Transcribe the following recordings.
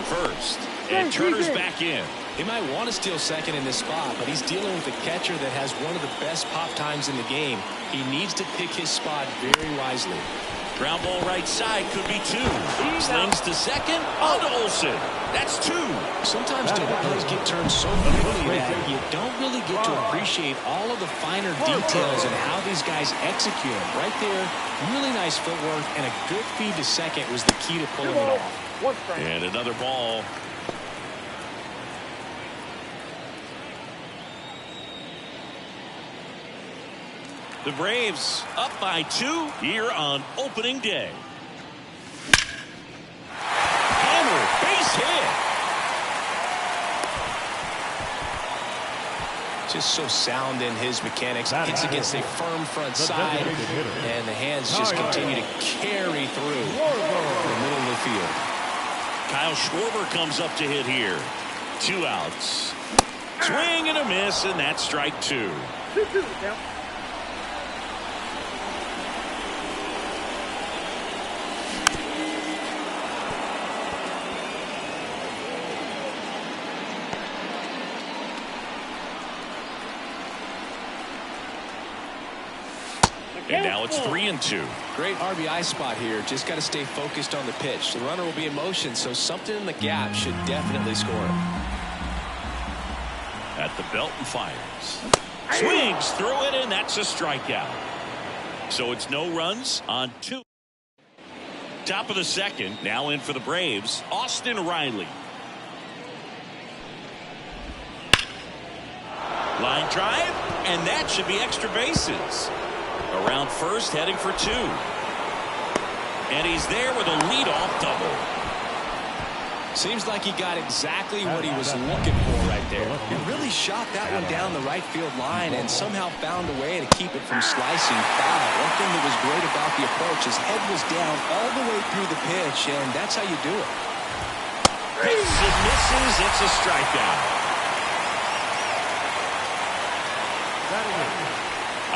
first. And Turner's back in. He might want to steal second in this spot, but he's dealing with a catcher that has one of the best pop times in the game. He needs to pick his spot very wisely. Ground ball right side could be two. Slings to second. On to Olsen. That's two. Sometimes double plays get turned so quickly that you don't really get to appreciate all of the finer details and how these guys execute them. Right there, really nice footwork, and a good feed to second was the key to pulling it off. And another ball. The Braves up by 2 here on opening day. Hammer, base hit. Just so sound in his mechanics. Hits against a firm front side, and the hands just continue to carry through the middle of the field. Kyle Schwarber comes up to hit here. 2 outs. Swing and a miss, and that's strike 2. And now it's 3-2. Great RBI spot here. Just got to stay focused on the pitch. The runner will be in motion, so something in the gap should definitely score. At the belt and fires. Swings through it, and that's a strikeout. So it's no runs on 2. Top of the second. Now in for the Braves, Austin Riley. Line drive, and that should be extra bases. Around first, heading for 2. And he's there with a leadoff double. Seems like he got exactly what he was looking for right there. He really shot that one down the right field line and somehow found a way to keep it from slicing foul. One thing that was great about the approach, his head was down all the way through the pitch, and that's how you do it. Hits and misses. It's a strikeout.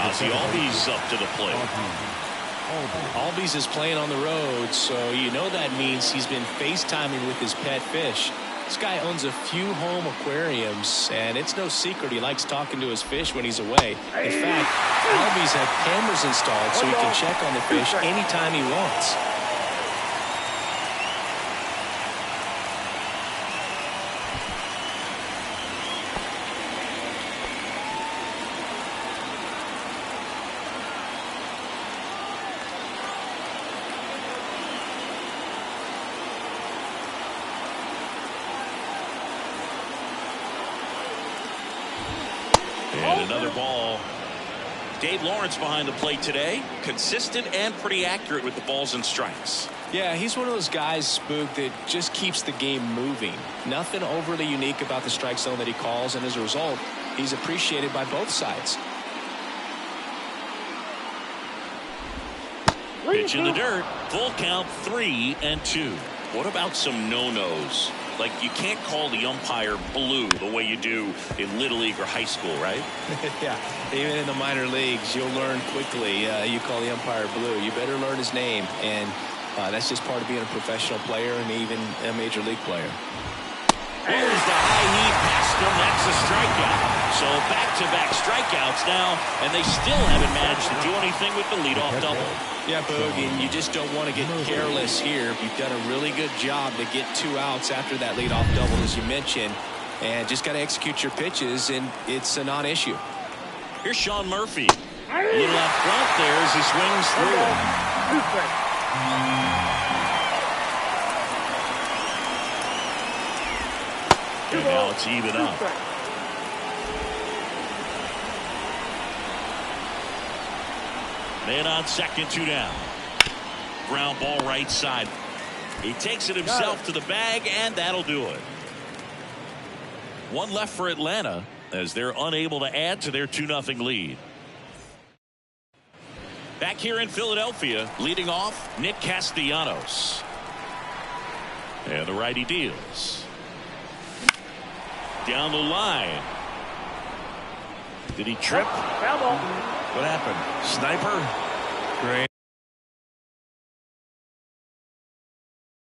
Ozzy Albies up to the plate. Albies is playing on the road, so you know that means he's been FaceTiming with his pet fish. This guy owns a few home aquariums, and it's no secret he likes talking to his fish when he's away. In fact, Albies have cameras installed so he can check on the fish anytime he wants. And another ball. Dave Lawrence behind the plate today. Consistent and pretty accurate with the balls and strikes. Yeah, he's one of those guys, Spook, that just keeps the game moving. Nothing overly unique about the strike zone that he calls, and as a result, he's appreciated by both sides. Pitch in the dirt. Full count, 3-2. What about some no-nos? Like, you can't call the umpire blue the way you do in Little League or high school, right? Yeah, even in the minor leagues, you'll learn quickly. You call the umpire blue. You better learn his name, and that's just part of being a professional player and even a major league player. There's the high heat past him. That's a strikeout. So back-to-back strikeouts now, and they still haven't managed to do anything with the leadoff double. Yeah, Boog, and you just don't want to get careless here. You've done a really good job to get 2 outs after that leadoff double, as you mentioned, and just got to execute your pitches, and it's a non-issue. Here's Sean Murphy. A little out front there as he swings through it. And now it's even up. Man on second, 2 down. Ground ball right side. He takes it himself to the bag, and that'll do it. 1 left for Atlanta as they're unable to add to their 2-0 lead. Back here in Philadelphia, leading off, Nick Castellanos. And the righty deals. Down the line. Did he trip? What happened? Sniper? Great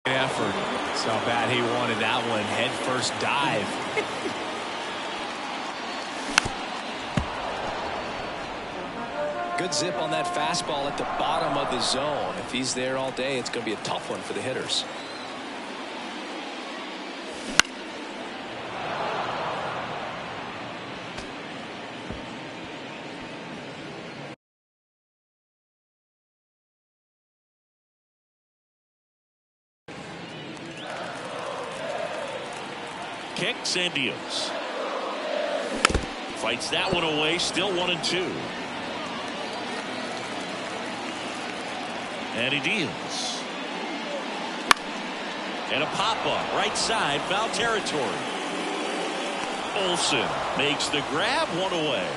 effort. Saw how bad he wanted out. almost dive. Good zip on that fastball at the bottom of the zone. If he's there all day, it's going to be a tough one for the hitters. Kicks and deals. Fights that one away. Still 1-2. And he deals. And a pop-up. Right side. Foul territory. Olsen makes the grab. One away.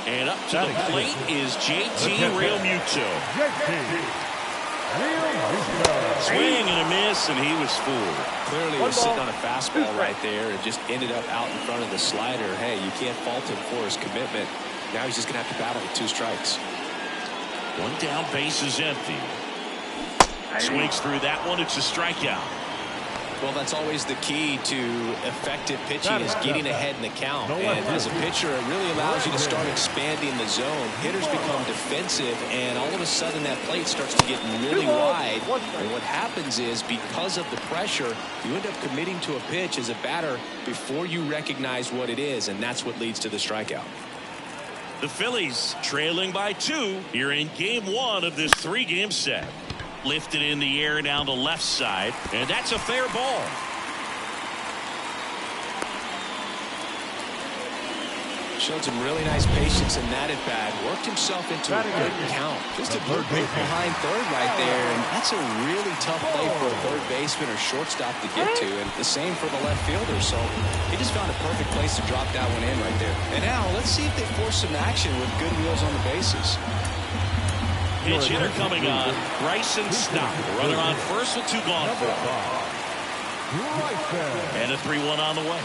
And up to the plate is JT Realmuto. Swing and a miss, and he was fooled. Clearly was sitting on a fastball right there and just ended up out in front of the slider. Hey, you can't fault him for his commitment. Now he's just going to have to battle with 2 strikes. One down, base is empty. Swings through that one. It's a strikeout. Well, that's always the key to effective pitching, is getting ahead in the count. And as a pitcher, it really allows you to start expanding the zone. Hitters become defensive, and all of a sudden that plate starts to get really wide. And what happens is, because of the pressure, you end up committing to a pitch as a batter before you recognize what it is, and that's what leads to the strikeout. The Phillies trailing by 2 here in game 1 of this 3-game set. Lifted in the air down the left side, and that's a fair ball. Showed some really nice patience in that at bat. Worked himself into a good count. Just a good break behind third right there, and that's a really tough play for a third baseman or shortstop to get to, and the same for the left fielder. So he just found a perfect place to drop that one in right there. And now let's see if they force some action with good wheels on the bases. Pitch hitter coming on. Bryson Stott. Runner on first with 2 gone for him. And a 3-1 on the way.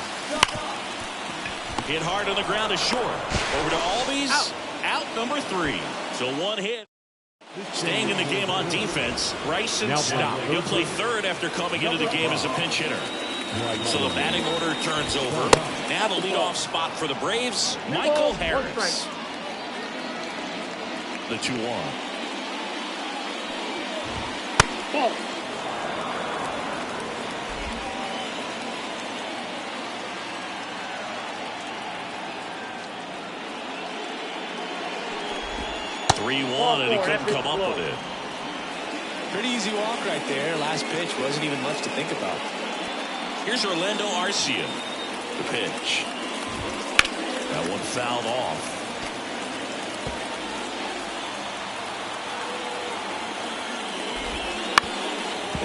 Hit hard on the ground to short. Over to Albies. Out number 3. So 1 hit. Staying in the game on defense, Bryson Stott. He'll play third after coming into the game as a pinch hitter. So the batting order turns over. Now the leadoff spot for the Braves, Michael Harris. The 2-1. Ball. 3-1, and he couldn't come up with it. Pretty easy walk right there. Last pitch wasn't even much to think about. Here's Orlando Arcia. The pitch. That one fouled off.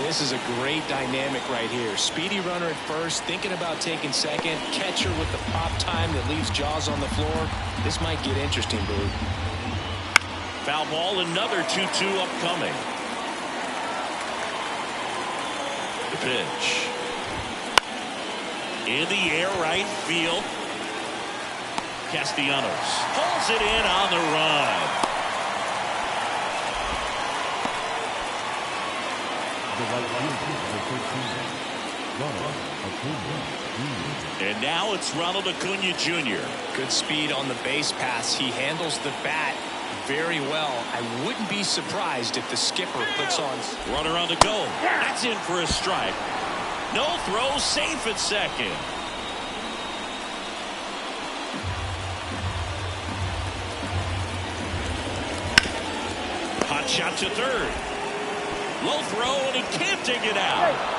This is a great dynamic right here. Speedy runner at first, thinking about taking second. Catcher with the pop time that leaves Jaws on the floor. This might get interesting, Boo. Foul ball, another 2-2 upcoming. The pitch. In the air, right field. Castellanos pulls it in on the run. And now it's Ronald Acuna Jr. Good speed on the base pass. He handles the bat very well. I wouldn't be surprised if the skipper puts on. Runner on the go. That's in for a strike. No throw, safe at second. Hot shot to third. Low throw, and he can't dig it out.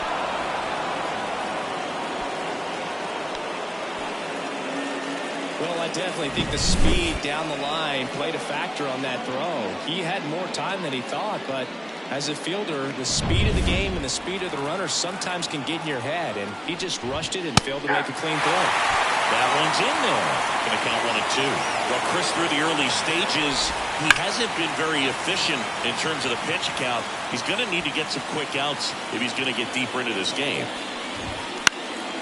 Well, I definitely think the speed down the line played a factor on that throw. He had more time than he thought, but as a fielder, the speed of the game and the speed of the runner sometimes can get in your head, and he just rushed it and failed to make a clean throw. That one's in there. Going to count 1-2. Well, Chris, through the early stages, he hasn't been very efficient in terms of the pitch count. He's going to need to get some quick outs if he's going to get deeper into this game.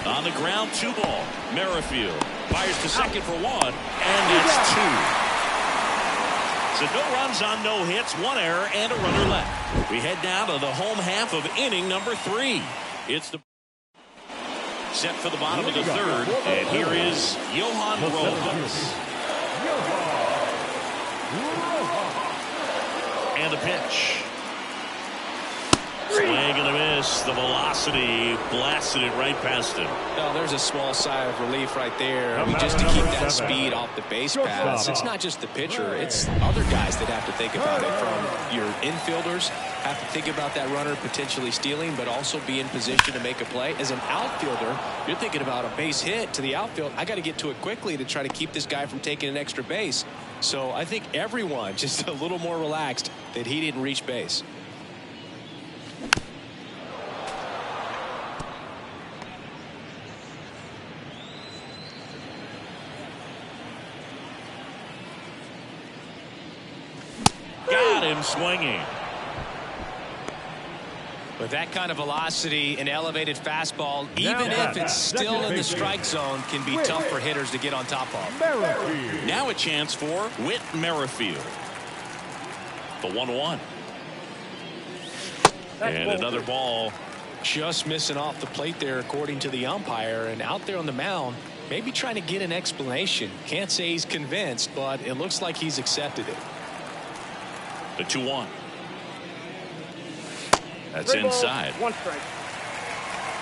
On the ground, 2 ball. Merrifield fires to second for 1, and it's 2. So no runs on no hits, 1 error, and a runner left. We head now to the home half of inning number 3. It's the set for the bottom of the third. And here is Johan Rojas. And the pitch. Swing and a miss. The velocity blasted it right past him. Well, there's a small sigh of relief right there. I mean, just to keep that speed off the base paths. It's not just the pitcher. It's other guys that have to think about it. From your infielders have to think about that runner potentially stealing, but also be in position to make a play. As an outfielder, you're thinking about a base hit to the outfield. I got to get to it quickly to try to keep this guy from taking an extra base. So I think everyone just a little more relaxed that he didn't reach base. Got him swinging. With that kind of velocity, an elevated fastball, even if it's still in the strike zone, can be tough for hitters to get on top of. Now a chance for Whit Merrifield. The 1-1. And another ball. Just missing off the plate there, according to the umpire. And out there on the mound, maybe trying to get an explanation. Can't say he's convinced, but it looks like he's accepted it. The 2-1. That's inside. One strike.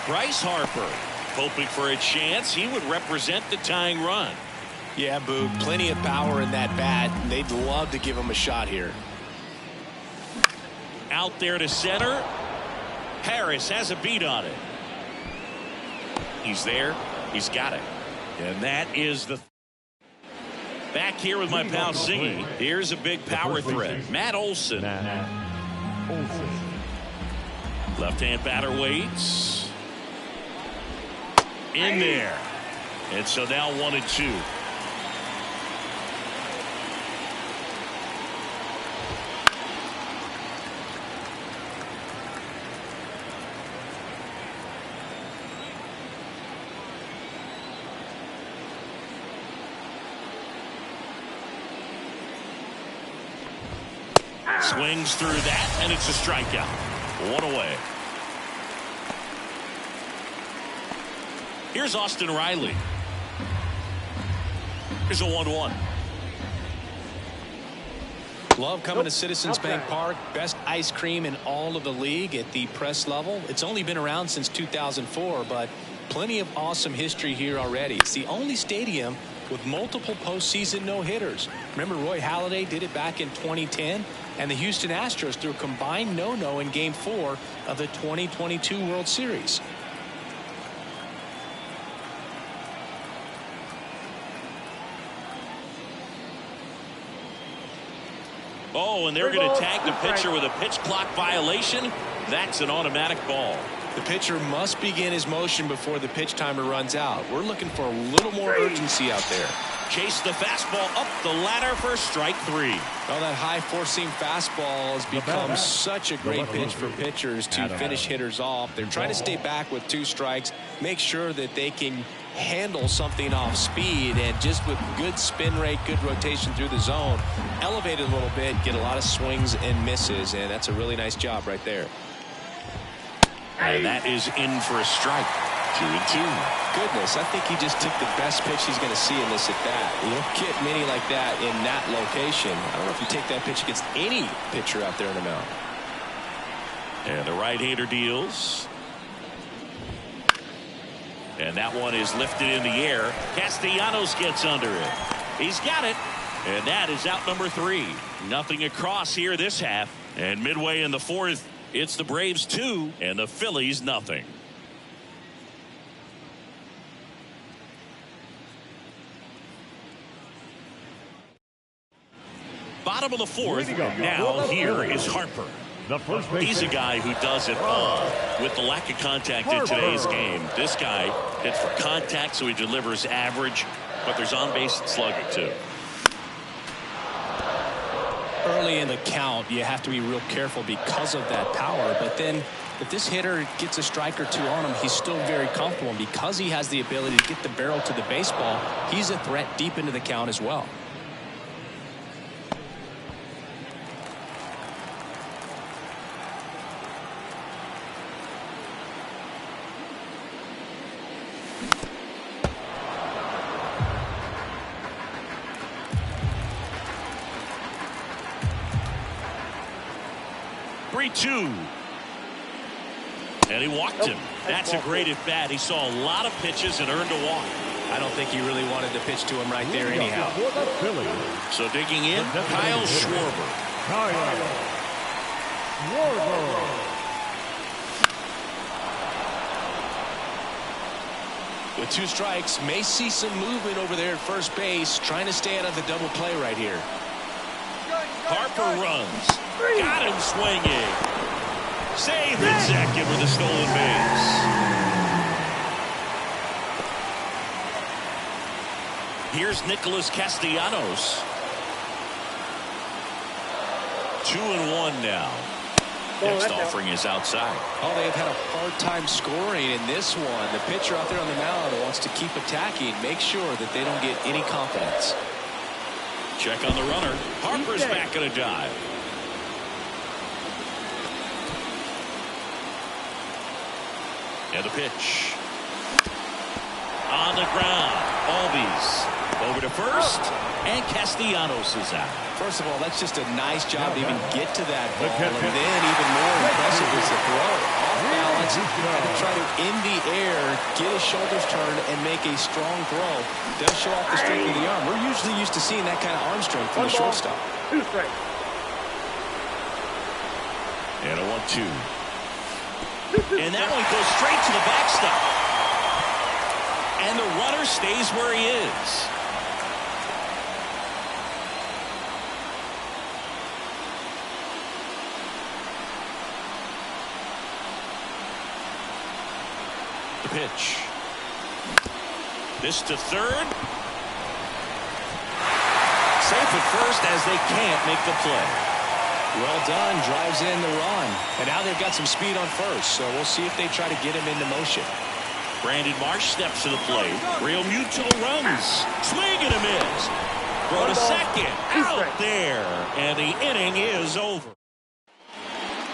Bryce Harper hoping for a chance. He would represent the tying run. Yeah, Boog, plenty of power in that bat. They'd love to give him a shot here. Out there to center. Harris has a beat on it. He's there. He's got it. And that is the... Back here with my pal Zingy. Here's a big power threat. Matt Olson. Left-hand batter waits. In there. And so now 1-2. Swings through that, and it's a strikeout. One away. Here's Austin Riley. Here's a 1-1. Love coming to Citizens Bank Park. Best ice cream in all of the league at the press level. It's only been around since 2004, but plenty of awesome history here already. It's the only stadium with multiple postseason no-hitters. Remember, Roy Halladay did it back in 2010, and the Houston Astros threw a combined no-no in Game 4 of the 2022 World Series. Oh, and they're going to tag the pitcher with a pitch clock violation. That's an automatic ball. The pitcher must begin his motion before the pitch timer runs out. We're looking for a little more urgency out there. Chase the fastball up the ladder for strike 3. Well, that high four-seam fastball has become such a great pitch for pitchers to finish hitters off. They're trying to stay back with 2 strikes, make sure that they can handle something off speed, and just with good spin rate, good rotation through the zone, elevate it a little bit, get a lot of swings and misses, and that's a really nice job right there. And that is in for a strike. 2-2. Goodness, I think he just took the best pitch he's going to see in this at bat. You don't get many like that in that location. I don't know if you take that pitch against any pitcher out there in the mound. And the right-hander deals. And that one is lifted in the air. Castellanos gets under it. He's got it. And that is out number 3. Nothing across here this half. And midway in the 4th, it's the Braves 2 and the Phillies nothing. Bottom of the 4th. Now here is Harper. He's a guy who does it all. With the lack of contact in today's game, this guy hits for contact, so he delivers average, but there's on-base slugging too. Early in the count, you have to be real careful because of that power, but then if this hitter gets a strike or 2 on him, he's still very comfortable, and because he has the ability to get the barrel to the baseball, he's a threat deep into the count as well. 3-2. And he walked him. That's a great at bat. He saw a lot of pitches and earned a walk. I don't think he really wanted to pitch to him right there anyhow. So digging in, Kyle Schwarber. With 2 strikes, may see some movement over there at first base, trying to stay out of the double play right here. Harper runs. Got him swinging. Save at second with a stolen base. Here's Nicholas Castellanos. 2-1 now. Next offering is outside. Oh, they've had a hard time scoring in this one. The pitcher out there on the mound wants to keep attacking, make sure that they don't get any confidence. Check on the runner. Harper's back at a dive. And the pitch. On the ground. Albies over to first, and Castellanos is out. First of all, that's just a nice job to even get to that ball, and then even more impressive is the throw. Off balance, had to try to in the air, get his shoulders turned, and make a strong throw. Does show off the strength of the arm. We're usually used to seeing that kind of arm strength from the shortstop. 2 strikes. And a 1-2. And that one goes straight to the backstop. And the runner stays where he is. The pitch. This to third. Safe at first as they can't make the play. Well done, drives in the run. And now they've got some speed on first, so we'll see if they try to get him into motion. Brandon Marsh steps to the plate. Real Muto runs. Swing and a miss. Throw to second. Out there. And the inning is over.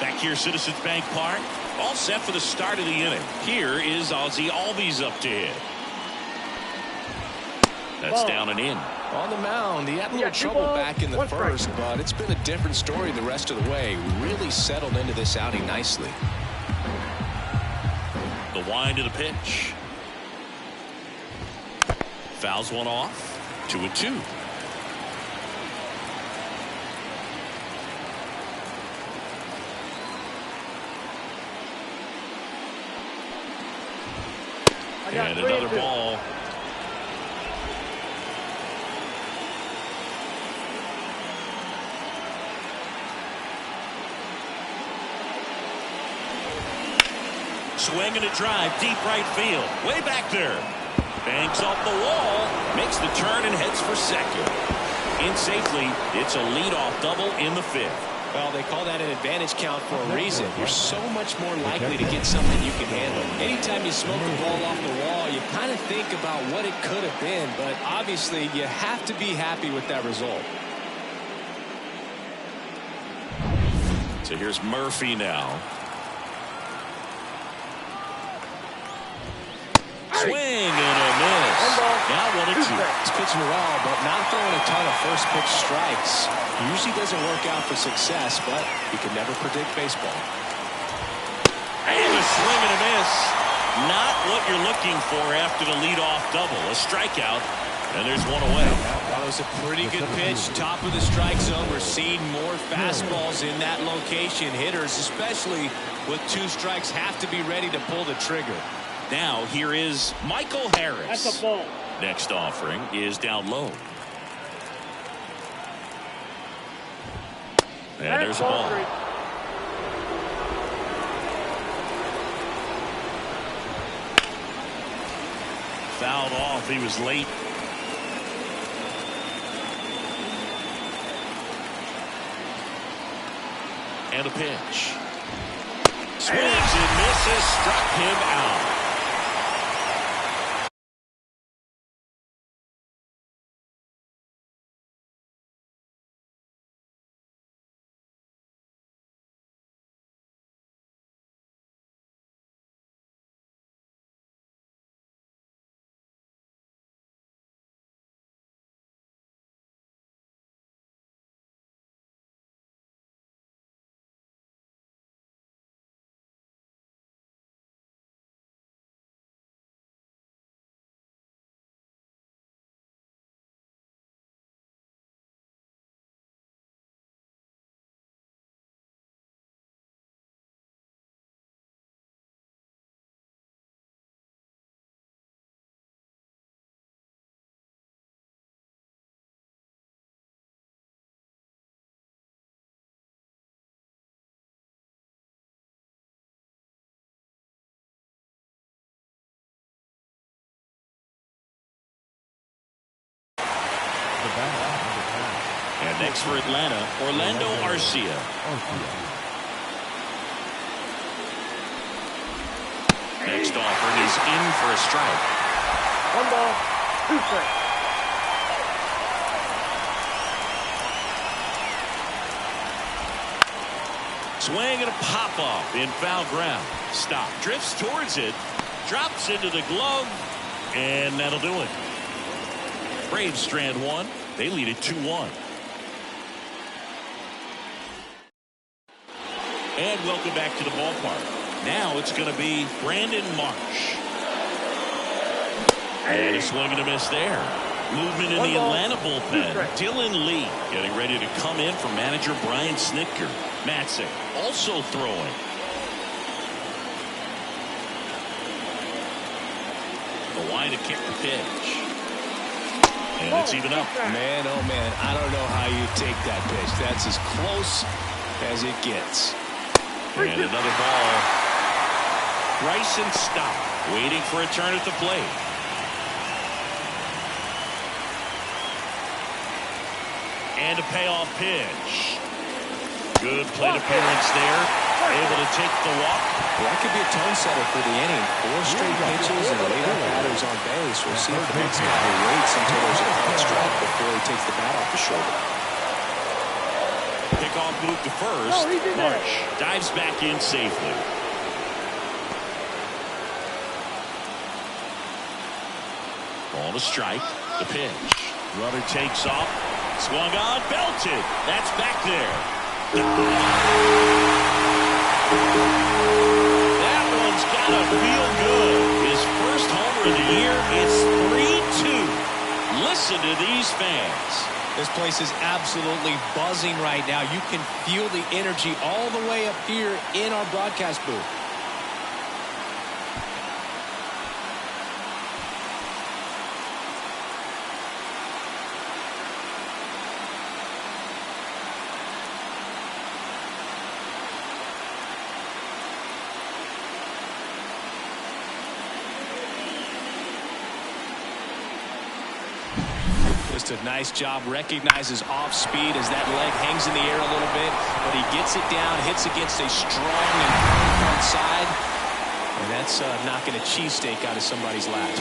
Back here, Citizens Bank Park. All set for the start of the inning. Here is Ozzie Albies up to hit. That's down and in. On the mound, he had a little trouble back in the first, but it's been a different story the rest of the way. Really settled into this outing nicely. The wind of the pitch. Fouls one off. 2-2. And another ball. Swing and a drive, deep right field. Way back there. Banks off the wall. Makes the turn and heads for second. In safely, it's a leadoff double in the 5th. Well, they call that an advantage count for a reason. You're so much more likely to get something you can handle. Anytime you smoke the ball off the wall, you kind of think about what it could have been, but obviously you have to be happy with that result. So here's Murphy now. Swing and a miss. Now 1-2. He's pitching well, but not throwing a ton of first pitch strikes. Usually doesn't work out for success, but you can never predict baseball. And a swing and a miss. Not what you're looking for after the leadoff double. A strikeout, and there's one away. That was a pretty good pitch. Top of the strike zone. We're seeing more fastballs in that location. Hitters, especially with 2 strikes, have to be ready to pull the trigger. Now here is Michael Harris. That's a ball. Next offering is down low. And there's a ball. Fouled off. He was late. And a pitch. Swings and misses. Struck him out. And next for Atlanta, Orlando Arcia. Next offering is in for a strike. 1 ball, 2 strikes. Swing and a pop-off in foul ground. Stop. Drifts towards it. Drops into the glove. And that'll do it. Braves strand one. They lead it 2-1. And welcome back to the ballpark. Now it's going to be Brandon Marsh. And a swing and a miss there. Movement in the Atlanta bullpen. Dylan Lee getting ready to come in for manager Brian Snitker. Matzik also throwing. The line to kick the pitch. And it's even up. Man, oh man, I don't know how you take that pitch. That's as close as it gets. And another ball. Bryson Stott waiting for a turn at the plate. And a payoff pitch. Good plate appearance there. Able to take the walk. Well, that could be a tone setter for the inning. 4 straight pitches and later batters on base. We'll see if the next guy waits until there's a called strike before he takes the bat off the shoulder. Pickoff move to first. Marsh dives back in safely. Ball to strike. The pitch. Runner takes off. Swung on. Belted. That's back there. That one's got to feel good. His first homer of the year. It's 3-2. Listen to these fans. This place is absolutely buzzing right now. You can feel the energy all the way up here in our broadcast booth. Just a nice job. Recognizes off speed as that leg hangs in the air a little bit, but he gets it down, hits against a strong and firm front side, and that's knocking a cheesesteak out of somebody's lap.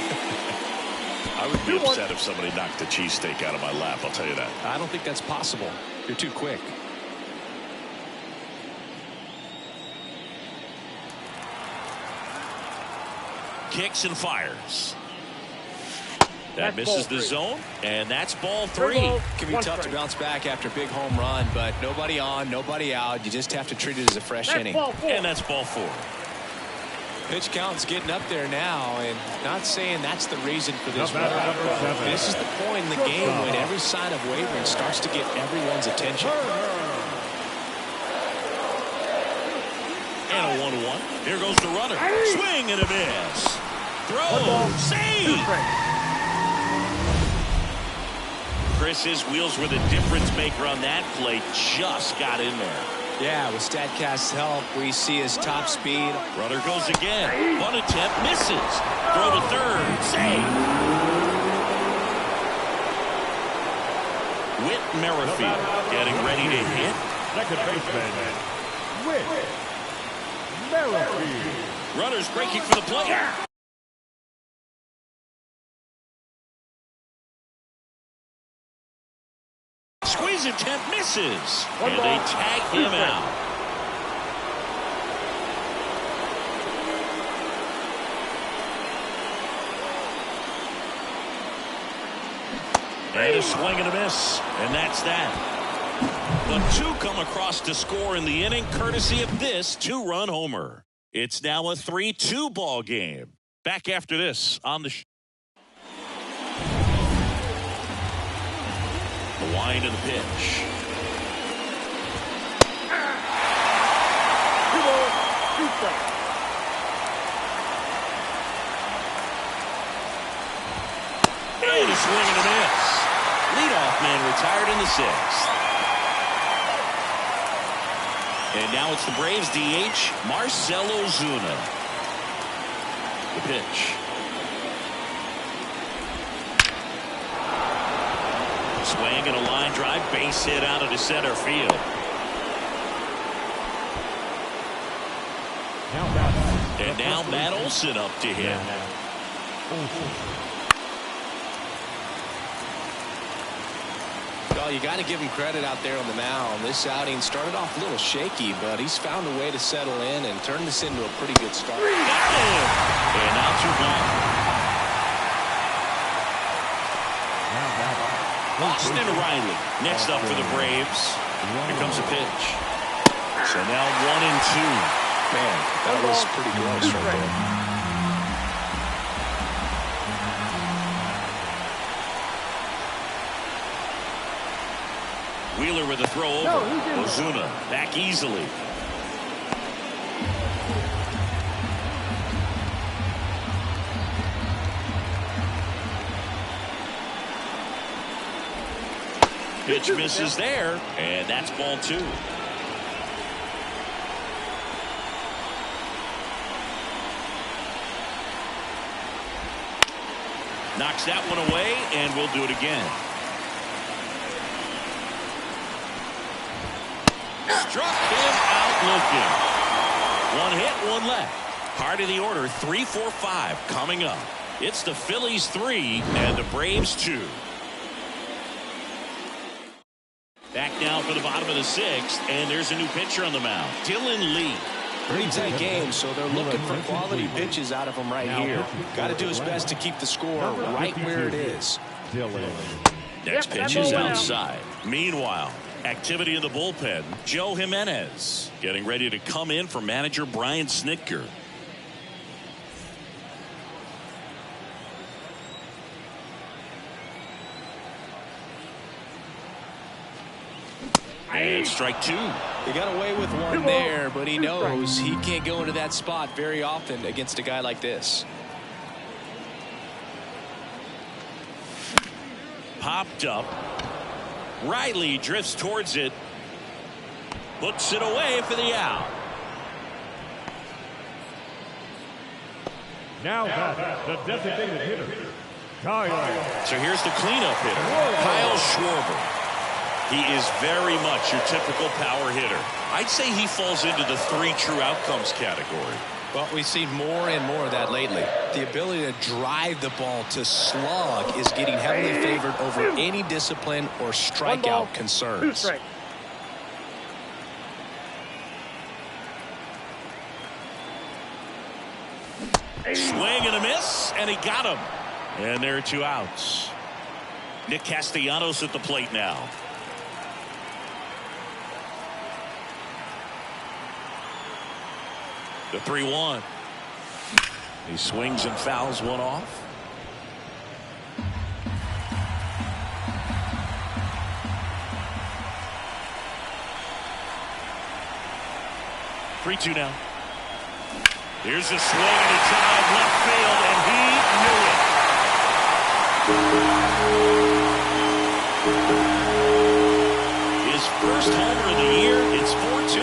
I would be upset if somebody knocked the cheesesteak out of my lap, I'll tell you that. I don't think that's possible. You're too quick. Kicks and fires. That misses the zone, and that's ball 3. Can be tough to bounce back after a big home run, but nobody on, nobody out. You just have to treat it as a fresh inning. And that's ball 4. Pitch count's getting up there now, and not saying that's the reason for this run. This is the point in the game when every sign of wavering starts to get everyone's attention. And a 1-1. Here goes the runner. Swing and a miss. Throw. Save. Chris's wheels were the difference maker on that play. Just got in there. Yeah, with StatCast's help, we see his top speed. Runner goes again. One attempt, misses. Throw to third. Save. Whit Merrifield getting ready to hit. Second baseman, Whit Merrifield. Runners breaking for the plate. Squeeze attempt misses. And they tag him out. And a swing and a miss. And that's that. The 2 come across to score in the inning, courtesy of this 2-run homer. It's now a 3-2 ball game. Back after this on the show. The wind of the pitch. 2 balls, 2 strikes. And a swing and a miss. Leadoff man retired in the 6th. And now it's the Braves DH, Marcell Ozuna. The pitch. Swing and a line drive, base hit out into center field. And now Matt Olson up to hit. Well, you got to give him credit out there on the mound. This outing started off a little shaky, but he's found a way to settle in and turn this into a pretty good start. Got him! And now 2 gone. Austin Riley next up for the Braves. Here comes a pitch. So now 1-2. Man, that was pretty close right there. Wheeler with a throw over. Ozuna back easily. Pitch misses there, and that's ball 2. Knocks that one away, and we'll do it again. Struck him out looking. 1 hit, 1 left. Heart of the order, 3, 4, 5 coming up. It's the Phillies 3 and the Braves 2. Back now for the bottom of the 6th, and there's a new pitcher on the mound, Dylan Lee. Pretty tight game, so they're looking for quality pitches out of him right here. Got to do his best to keep the score right where it is. Next pitch is outside. Meanwhile, activity in the bullpen. Joe Jimenez getting ready to come in for manager Brian Snitker. And strike 2. He got away with one there, but he knows he can't go into that spot very often against a guy like this. Popped up. Riley drifts towards it. Puts it away for the out. Now back, the designated hitter, Kyle. So here's the cleanup hitter, Kyle Schwarber. He is very much your typical power hitter. I'd say he falls into the 3 true outcomes category. Well, we've seen more and more of that lately. The ability to drive the ball to slug is getting heavily favored over any discipline or strikeout concerns. Swing and a miss, and he got him. And there are 2 outs. Nick Castellanos at the plate now. The 3-1. He swings and fouls one off. Three-two now. Here's a swing and a drive left field, and he knew it. His first homer of the year. It's 4-2.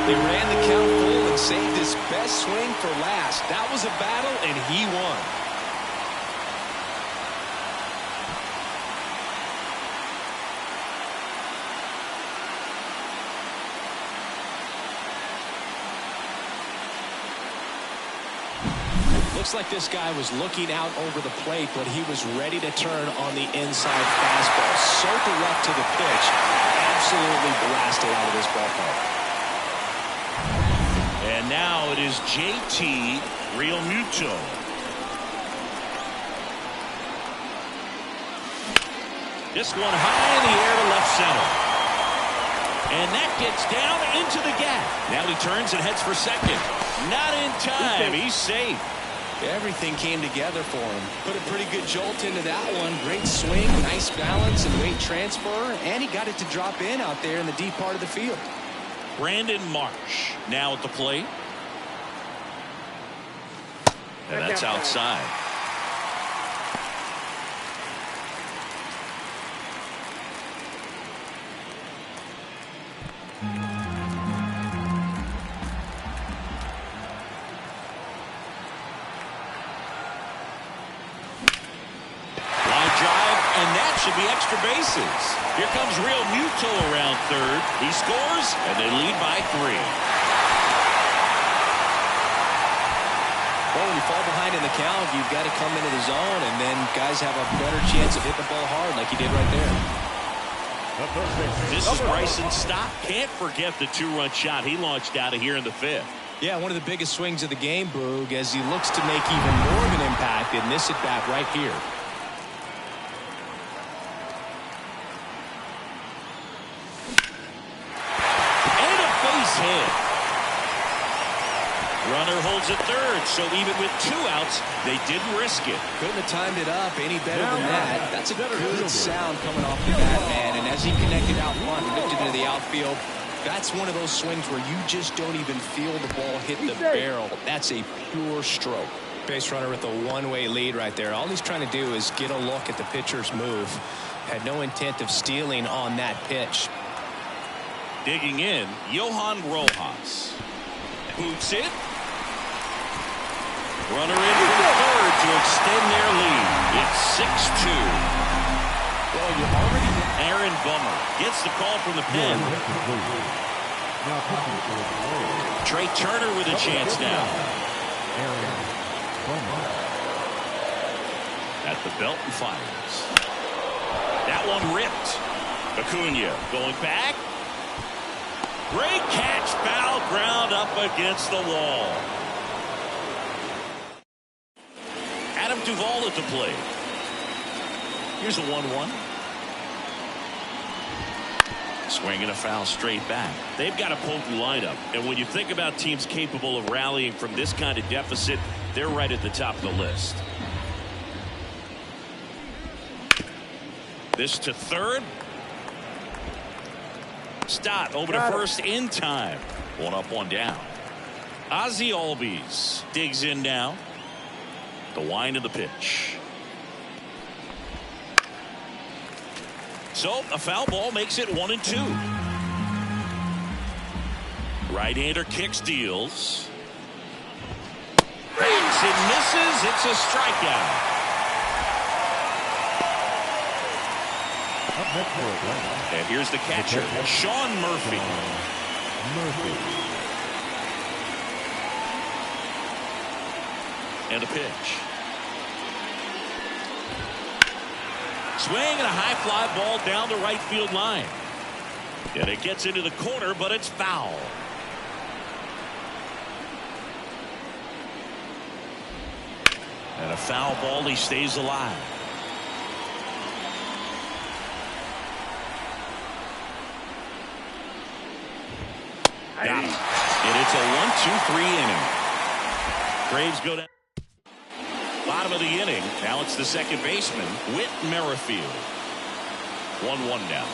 They ran the count full and saved his best swing for last. That was a battle, and he won. Looks like this guy was looking out over the plate, but he was ready to turn on the inside fastball. So direct to the pitch. Absolutely blasted out of this ballpark. And now it is JT Realmuto. This one high in the air to left center. And that gets down into the gap. Now he turns and heads for second. Not in time. He's safe. Everything came together for him. Put a pretty good jolt into that one. Great swing, nice balance and weight transfer, and he got it to drop in out there in the deep part of the field. Brandon Marsh now at the plate. And that's outside. could be extra bases. Here comes Real Muto around third. He scores, and they lead by 3. Well, when you fall behind in the count, you've got to come into the zone, and then guys have a better chance of hitting the ball hard like he did right there. This is Bryson Stott. Can't forget the 2-run shot he launched out of here in the 5th. Yeah, one of the biggest swings of the game, Boog, as he looks to make even more of an impact in this at-bat right here. And a base hit. Runner holds at third, so even with 2 outs, they didn't risk it. Couldn't have timed it up any better than that. That's a good sound coming off the bat, man. And as he connected out front and lifted into the outfield, that's one of those swings where you just don't even feel the ball hit the barrel. That's a pure stroke. Base runner with a one-way lead right there. All he's trying to do is get a look at the pitcher's move. Had no intent of stealing on that pitch. Digging in, Johan Rojas. Boots it. Runner in for third to extend their lead. It's 6-2. Well, you're already... Aaron Bummer gets the call from the pen. Trey Turner with a chance now. At the belt and fires. That one ripped. Acuna going back. Great catch, foul ground up against the wall. Adam Duvall at the plate. Here's a 1-1. Swing and a foul straight back. They've got a potent lineup, and when you think about teams capable of rallying from this kind of deficit, they're right at the top of the list. This to third. Stott over to first in time. 1 up, 1 down. Ozzie Albies digs in now. The wind of the pitch. So a foul ball makes it 1-2. Right-hander kicks, deals. Bangs and misses. It's a strikeout. And here's the catcher, Sean Murphy. And a pitch. Swing and a high fly ball down the right field line. And it gets into the corner, but it's foul. And a foul ball, he stays alive. Got him. And it's a 1-2-3 inning. Braves go down. Bottom of the inning. Now it's the second baseman, Whit Merrifield. 1-1 now.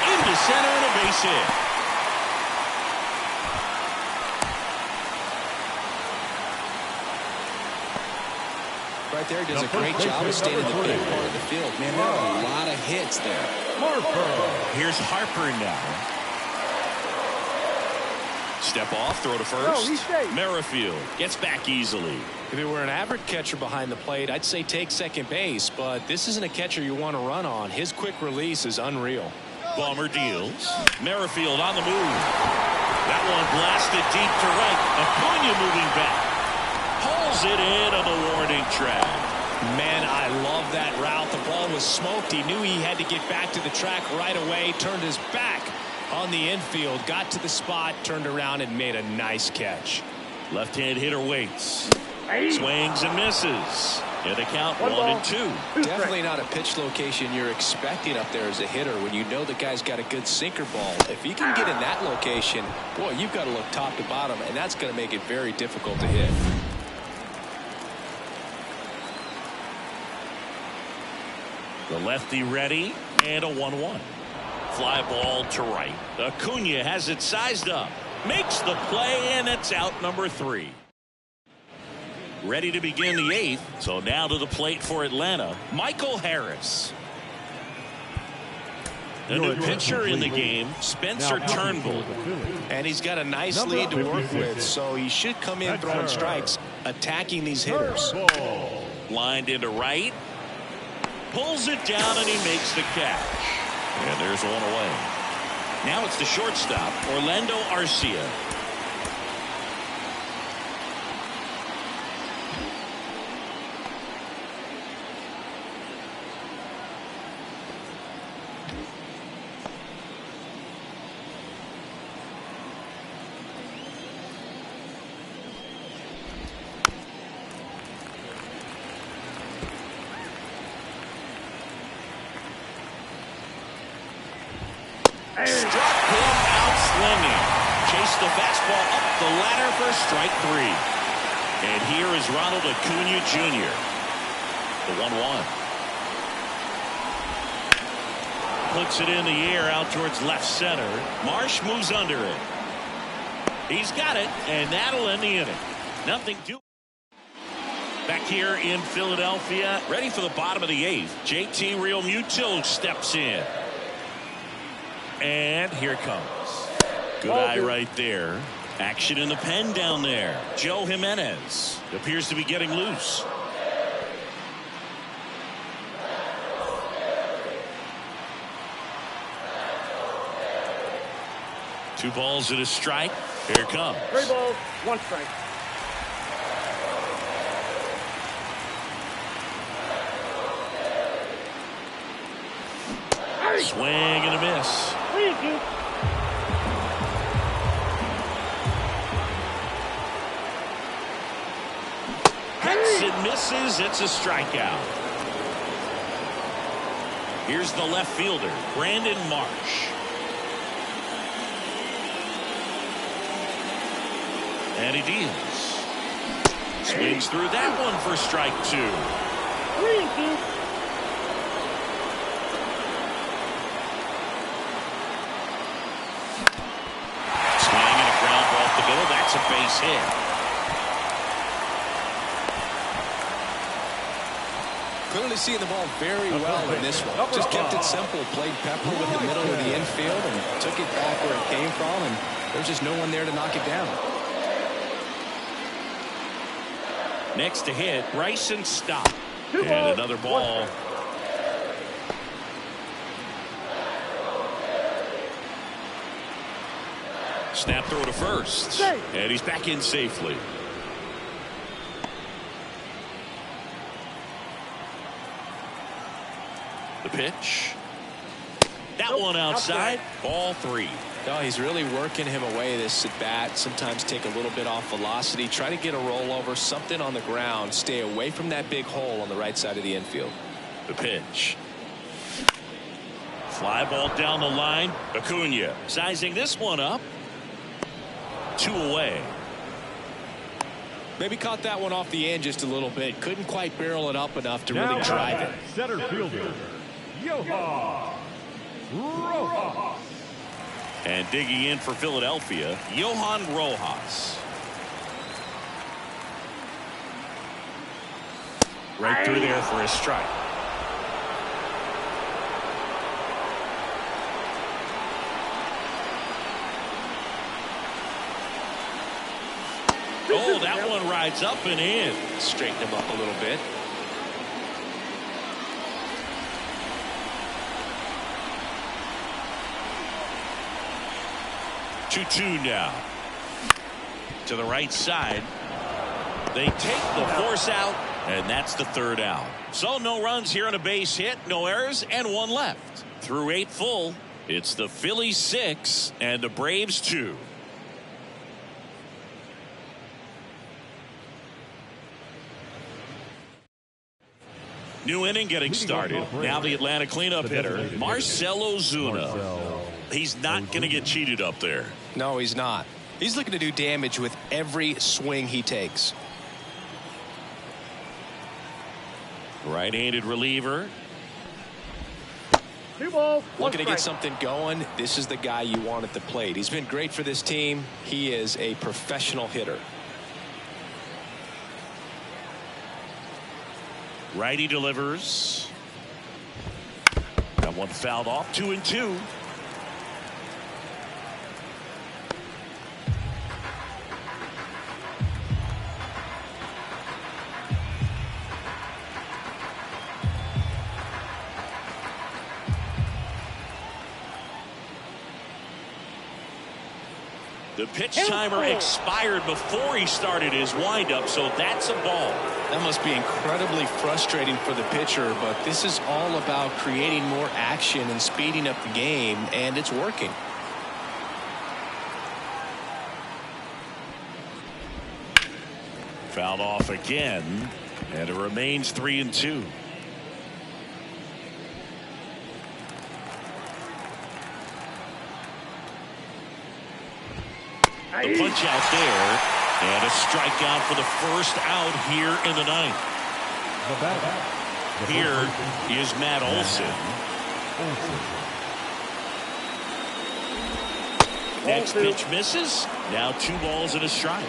Into center and a base hit. Right there, does a great job of staying in the big part of the field. Man, there are a lot of hits there. Here's Harper now. Step off, throw to first. Merrifield gets back easily. If it were an average catcher behind the plate, I'd say take second base, but this isn't a catcher you want to run on. His quick release is unreal. Bummer deals. Merrifield on the move. That one blasted deep to right. Acuna moving back. Pulls it in on the warning track. Man, I love that route. The ball was smoked. He knew he had to get back to the track right away. Turned his back on the infield, got to the spot, turned around and made a nice catch. Left-hand hitter waits. Swings and misses. And the count 1-2. Definitely not a pitch location you're expecting up there as a hitter when you know the guy's got a good sinker ball. If he can get in that location, boy, you've got to look top to bottom, and that's going to make it very difficult to hit. The lefty ready, and a 1-1. Fly ball to right. Acuna has it sized up. Makes the play, and it's out number 3. Ready to begin the 8th. So now to the plate for Atlanta, Michael Harris. The new pitcher in the game, Spencer Turnbull. And he's got a nice lead to work with, so he should come in throwing strikes, attacking these hitters. Lined into right. pulls it down, and he makes the catch. And there's one away. Now it's the shortstop, Orlando Arcia. Struck him out swinging. Chased the fastball up the ladder for strike 3. And here is Ronald Acuna Jr. The 1-1. Puts it in the air out towards left center. Marsh moves under it. He's got it, and that'll end the inning. Nothing to. Back here in Philadelphia, ready for the bottom of the 8th. JT Realmuto steps in. And here it comes. Good eye right there. Action in the pen down there. Joe Jimenez appears to be getting loose. Two balls and a strike. Here it comes. 3 balls, 1 strike. Swing and a miss. Hits and misses. It's a strikeout. Here's the left fielder, Brandon Marsh. And he deals. Swings through that one for strike 2. 3-2. That's a base hit. Clearly seeing the ball very well in this one. Just kept it simple. Played Pepper with the middle of the infield and took it back where it came from. And there's just no one there to knock it down. Next to hit, Bryson Stott. And another ball. Snap throw to first. And he's back in safely. The pitch. That one outside. Ball 3. No, he's really working him away this at bat. Sometimes take a little bit off velocity. Try to get a rollover, something on the ground. Stay away from that big hole on the right side of the infield. The pitch. Fly ball down the line. Acuna sizing this one up. 2 away. Maybe caught that one off the end just a little bit. Couldn't quite barrel it up enough to really drive it. Center fielder, Johan Rojas. And digging in for Philadelphia, Johan Rojas. Right through there for a strike. Oh, that one rides up and in. Straighten him up a little bit. Two now. To the right side. They take the force out, and that's the 3rd out. So no runs here on a base hit, no errors, and 1 left. Through 8 full, it's the Phillies 6 and the Braves 2. New inning getting started. Now the Atlanta cleanup hitter, Marcell Ozuna. He's not going to get cheated up there. No, he's not. He's looking to do damage with every swing he takes. Right-handed reliever. 2 balls, 1 Looking to get strike. something going. This is the guy you want at the plate. He's been great for this team. He is a professional hitter. Righty delivers. That one fouled off. 2-2. The pitch timer expired before he started his windup, so that's a ball. That must be incredibly frustrating for the pitcher, but this is all about creating more action and speeding up the game, and it's working. Fouled off again, and it remains 3-2. The punch out there, and a strikeout for the first out here in the ninth. Here is Matt Olson. Next pitch misses. Now 2 balls and a strike.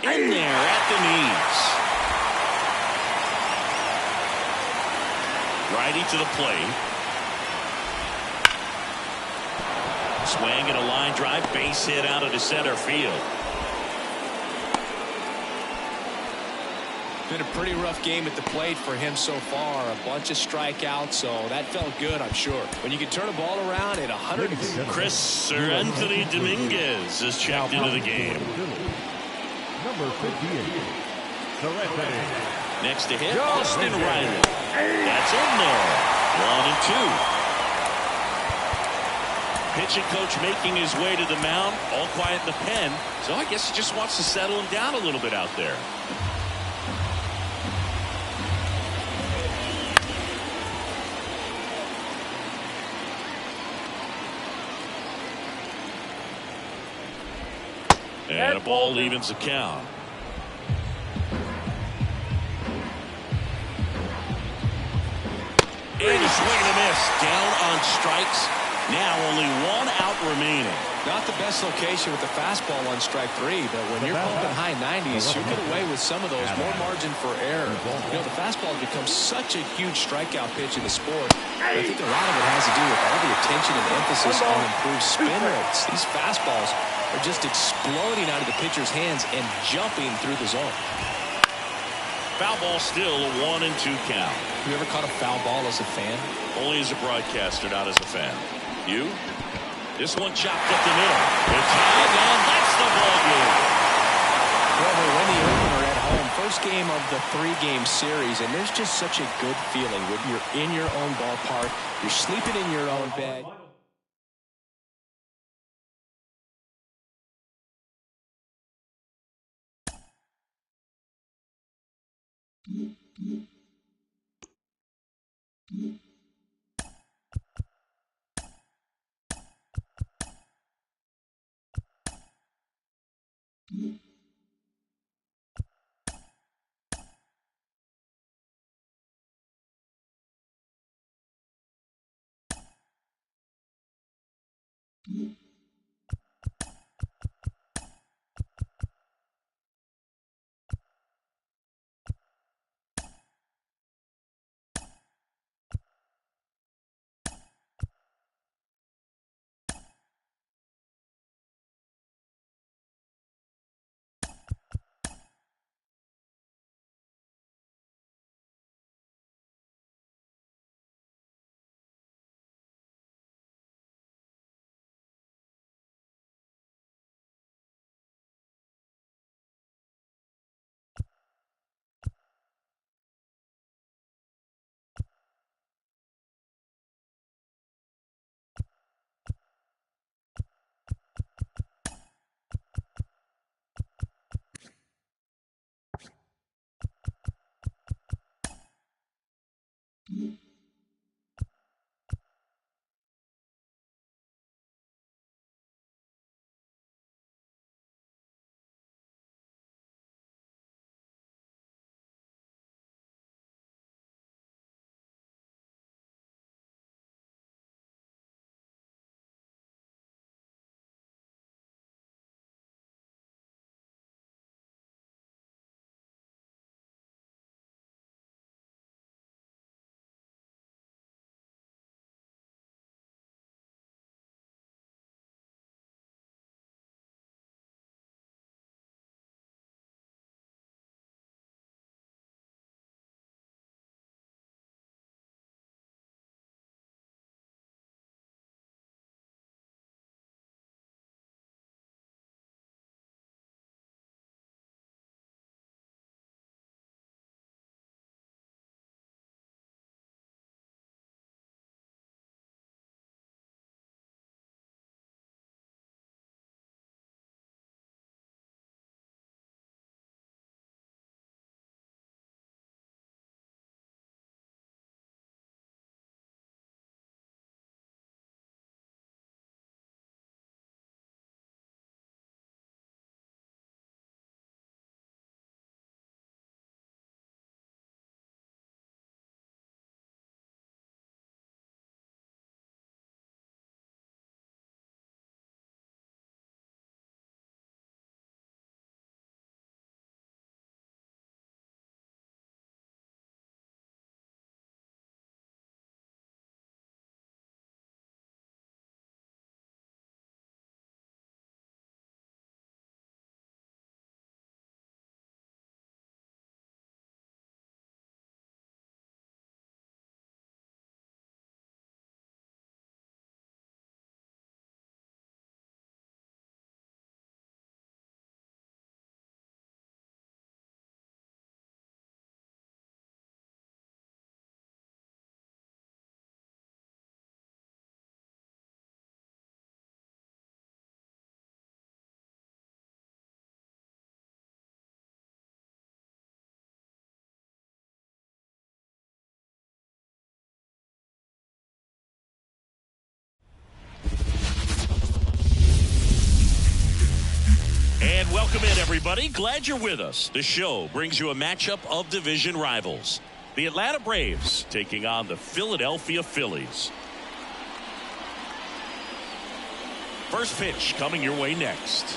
In there at the knees. Righty to the plate. Swing and a line drive, base hit out into center field. Been a pretty rough game at the plate for him so far. A bunch of strikeouts, so that felt good, I'm sure. When you can turn a ball around at 100. Chris Sir Anthony Dominguez is checked into the game. Number 58. Next to hit, Austin Riley. That's in there. 1-2. Pitching coach making his way to the mound, all quiet in the pen. So I guess he just wants to settle him down a little bit out there. And a ball evens the count. And a swing and a miss. Down on strikes. Now only 1 out remaining. Not the best location with the fastball on strike 3, but when you're pumping high 90s, you get away with some of those, more margin for error. You know, the fastball has become such a huge strikeout pitch in the sport. I think a lot of it has to do with all the attention and emphasis on improved spin rates. These fastballs are just exploding out of the pitcher's hands and jumping through the zone. Foul ball still, a 1-2 count. You ever caught a foul ball as a fan? Only as a broadcaster, not as a fan. You? This one chopped up the middle. It's high, and that's the ball game. Well, they win the opener at home. First game of the 3-game series, and there's just such a good feeling when you're in your own ballpark. You're sleeping in your own bed. And welcome in, everybody. Glad you're with us. The show brings you a matchup of division rivals. The Atlanta Braves taking on the Philadelphia Phillies. First pitch coming your way next.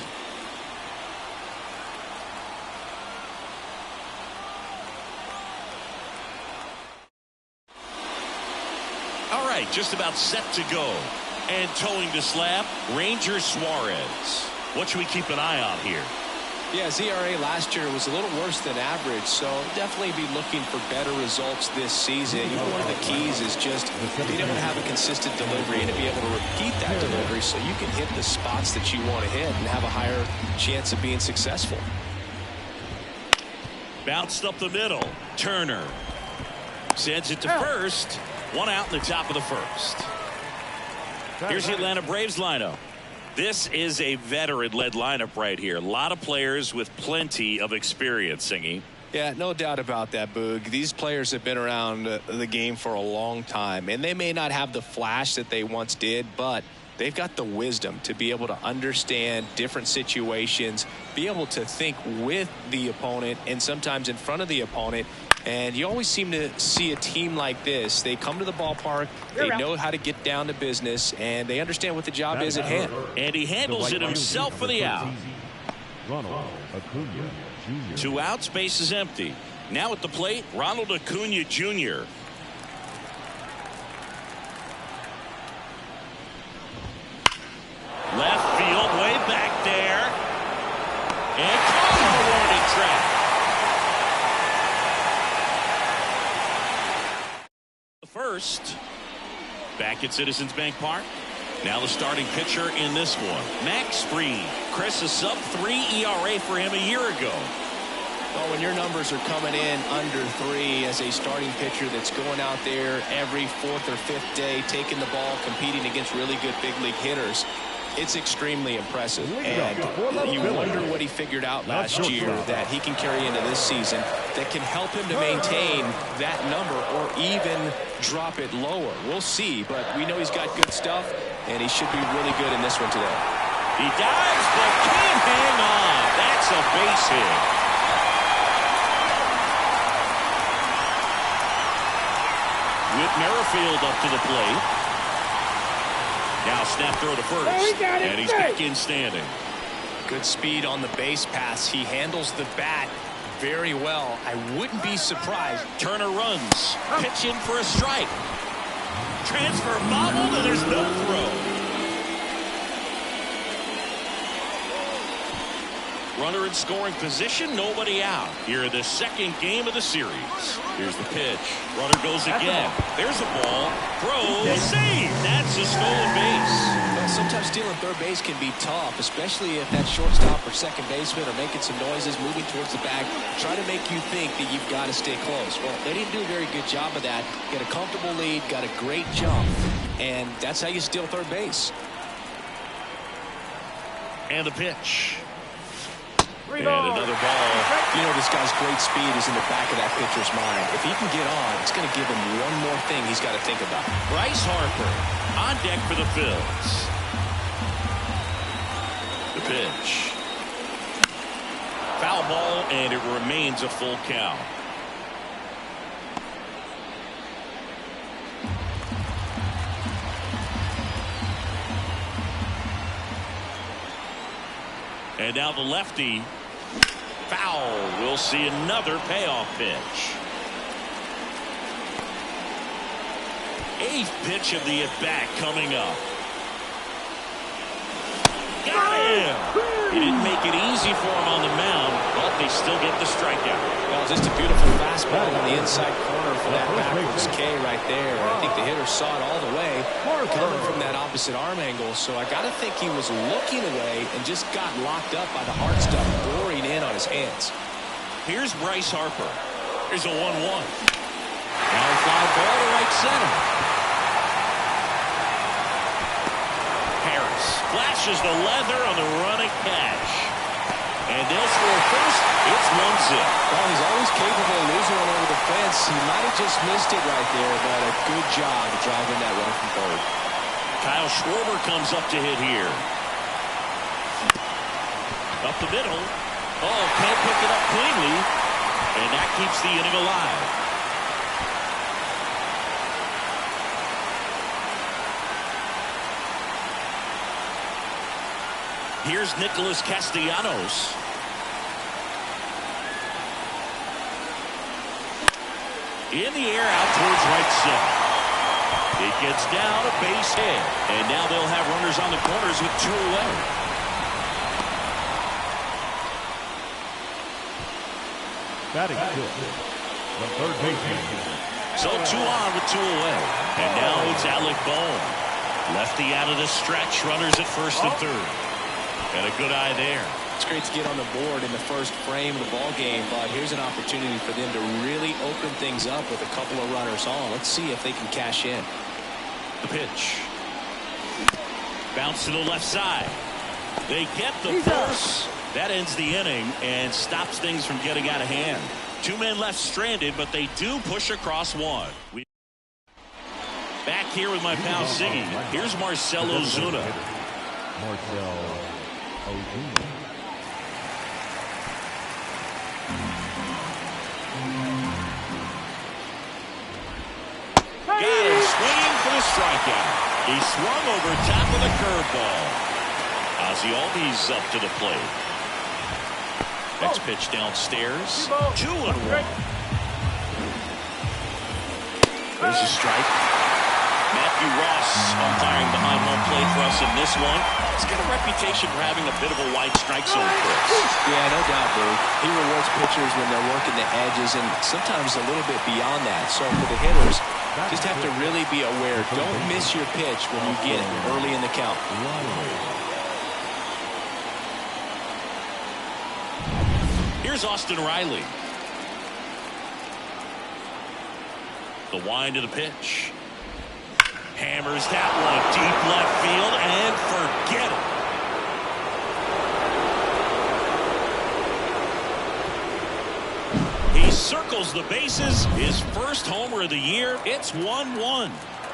All right, just about set to go. And towing the slab, Ranger Suarez. What should we keep an eye on here? Yeah, his ERA last year was a little worse than average, so definitely be looking for better results this season. You know, one of the keys is just being able to have a consistent delivery and to be able to repeat that delivery so you can hit the spots that you want to hit and have a higher chance of being successful. Bounced up the middle. Turner sends it to first. One out in the top of the first. Here's the Atlanta Braves lineup. This is a veteran-led lineup right here. A lot of players with plenty of experience, Singy. Yeah, no doubt about that, Boog. These players have been around the game for a long time, and they may not have the flash that they once did, but they've got the wisdom to be able to understand different situations, be able to think with the opponent and sometimes in front of the opponent. And you always seem to see a team like this. They come to the ballpark, they know how to get down to business, and they understand what the job is at hand. And he handles it himself for the out. Ronald Acuna Jr. 2 outs, base is empty. Now at the plate, Ronald Acuna Jr. Left field, way back there. And caught on a warning track. First, back at Citizens Bank Park. Now the starting pitcher in this one, Max Fried. Chris, a sub-3 ERA for him a year ago. Well, when your numbers are coming in under 3 as a starting pitcher that's going out there every 4th or 5th day, taking the ball, competing against really good big league hitters, it's extremely impressive. And you wonder what he figured out last year that he can carry into this season that can help him to maintain that number or even drop it lower. We'll see, but we know he's got good stuff, and he should be really good in this one today. He dives, but can't hang on. That's a base hit. With Merrifield up to the plate. Now snap throw to first, and he's back in standing. Good speed on the base pass. He handles the bat very well. I wouldn't be surprised. Turner runs, pitch in for a strike. Transfer bobbled, and there's no throw. Runner in scoring position, nobody out. Here in the second game of the series. Here's the pitch. Runner goes again. There's a ball. Throw, save. That's a stolen base. Well, sometimes stealing third base can be tough, especially if that shortstop or second baseman are making some noises, moving towards the bag, try to make you think that you've got to stay close. Well, they didn't do a very good job of that. Get a comfortable lead, got a great jump, and that's how you steal third base. And the pitch. And another ball. You know, this guy's great speed is in the back of that pitcher's mind. If he can get on, it's going to give him one more thing he's got to think about. Bryce Harper on deck for the Phils. The pitch. Foul ball, and it remains a full count. And now the lefty. Foul. We'll see another payoff pitch. 8th pitch of the at-bat coming up. Got him! He didn't make it easy for him on the mound, but they still get the strikeout. Well, just a beautiful fastball on the inside corner for that backwards K right there. I think the hitter saw it all the way coming from that opposite arm angle, so I got to think he was looking away and just got locked up by the hard stuff boring in on his hands. Here's Bryce Harper. Here's a 1-1. Now a fly ball to right center. Harris flashes the leather on the running catch. And they'll score first. It's 1-0. Well, he's always capable of losing one over the fence. He might have just missed it right there, but a good job of driving that run from third. Kyle Schwarber comes up to hit here. Up the middle. Oh, can't pick it up cleanly. And that keeps the inning alive. Here's Nicholas Castellanos. In the air out towards right center. It gets down a base hit. And now they'll have runners on the corners with 2 away. Batting fifth, the third baseman. So 2 on with 2 away. And now it's Alec Bohm. Lefty out of the stretch. Runners at first and third. And a good eye there. It's great to get on the board in the first frame of the ball game, but here's an opportunity for them to really open things up with a couple of runners on. Let's see if they can cash in. The pitch. Bounce to the left side. They get the force. That ends the inning and stops things from getting out of hand. 2 men left stranded, but they do push across one. Back here with my pal Siggy. Here's Marcell Ozuna. Marcell Ozuna. Got him swinging for the strikeout. He swung over top of the curveball. Ozzy Albies up to the plate. Next pitch downstairs. 2-1. There's a strike. Matthew Ross umpiring behind home plate for us in this one. He's got a reputation for having a bit of a wide strike zone for us. Yeah, no doubt, Bruce. He rewards pitchers when they're working the edges and sometimes a little bit beyond that. So for the hitters, just have to really be aware. Don't miss your pitch when you get it early in the count. Here's Austin Riley. The wind of the pitch. Hammers that one deep left field and forget it. He circles the bases. His first homer of the year. It's 1-1.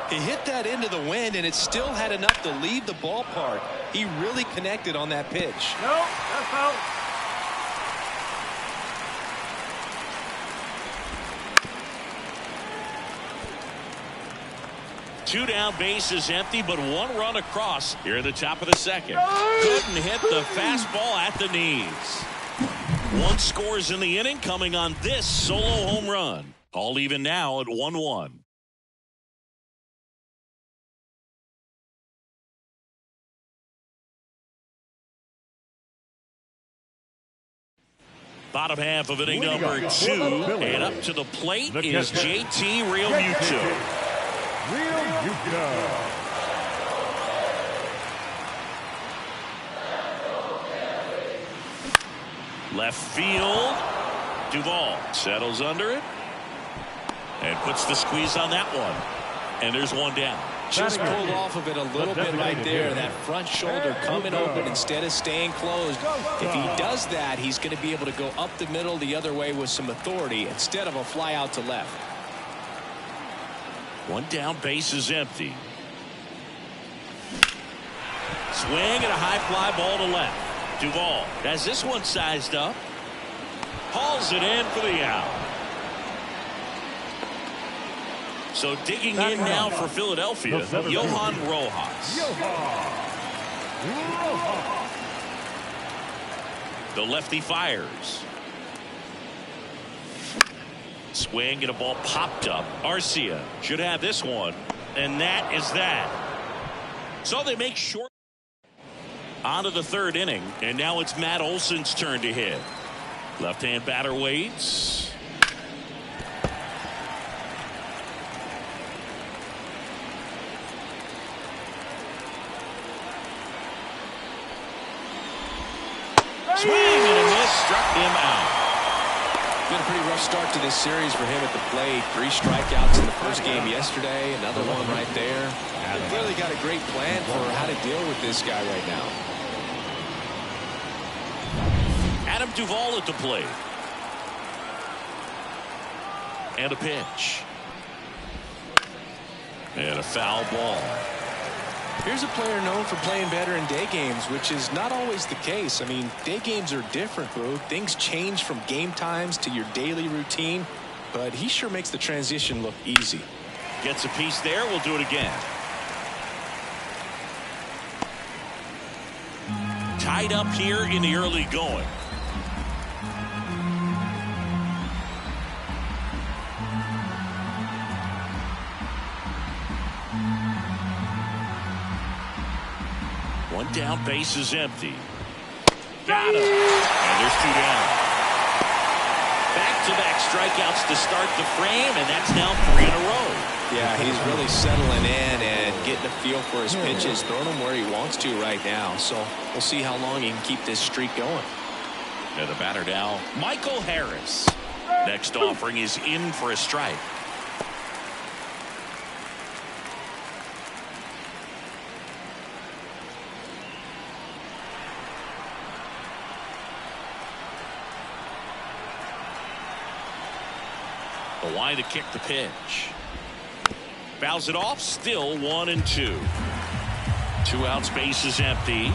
He hit that into the wind, and it still had enough to leave the ballpark. He really connected on that pitch. No, that's out. Two down, bases empty, but 1 run across here at the top of the second. Couldn't hit the fastball at the knees. 1 scores in the inning coming on this solo home run. All even now at 1-1. Bottom half of inning number 2, and up to the plate is JT Realmuto. Left field. Duvall settles under it and puts the squeeze on that one. And there's 1 down. Just pulled off of it a little bit right there. That front shoulder coming open instead of staying closed. If he does that, he's going to be able to go up the middle the other way with some authority instead of a fly out to left. 1 down, base is empty. Swing and a high fly ball to left. Duvall has this one sized up. Hauls it in for the out. So digging in now for Philadelphia, Johan Rojas. The lefty fires. Swing and a ball popped up. Arcia should have this one. And that is that. So they make short. On to the 3rd inning. And now it's Matt Olson's turn to hit. Left-hand batter waits. Swing and a miss, struck him out. Been a pretty rough start to this series for him at the plate. 3 strikeouts in the first game yesterday. Another one right there. They've clearly got a great plan for how to deal with this guy right now. Adam Duvall at the plate. And a pitch. And a foul ball. Here's a player known for playing better in day games, which is not always the case. I mean, day games are different, bro. Things change from game times to your daily routine, but he sure makes the transition look easy. Gets a piece there. We'll do it again. Tied up here in the early going. One down, base is empty. Got him. And there's two down. Back-to-back strikeouts to start the frame, and that's now 3 in a row. Yeah, he's really settling in and getting a feel for his pitches, throwing them where he wants to right now. So we'll see how long he can keep this streak going. And the batter now, Michael Harris. Next offering is in for a strike. The line to kick the pitch. Fouls it off. Still 1-2. 2 outs, base is empty.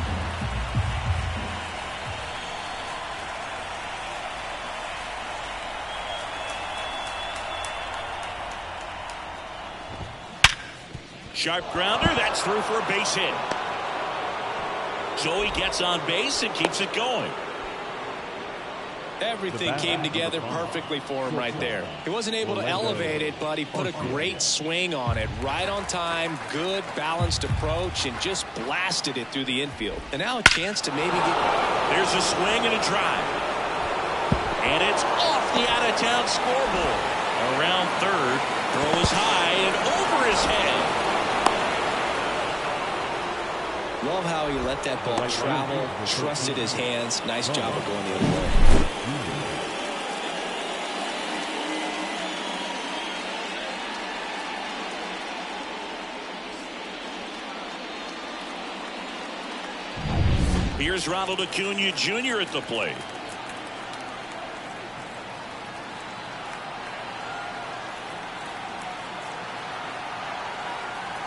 Sharp grounder. That's through for a base hit. So he gets on base and keeps it going. Everything came together perfectly for him right there. He wasn't able to elevate it, but he put a great swing on it. Right on time, good, balanced approach, and just blasted it through the infield. And now a chance to maybe get... There's a swing and a drive. And it's off the out-of-town scoreboard. Around third, throw is high and over his head. Love how he let that ball travel, trusted his hands. Nice job of going the other way. Here's Ronald Acuna Jr. at the plate.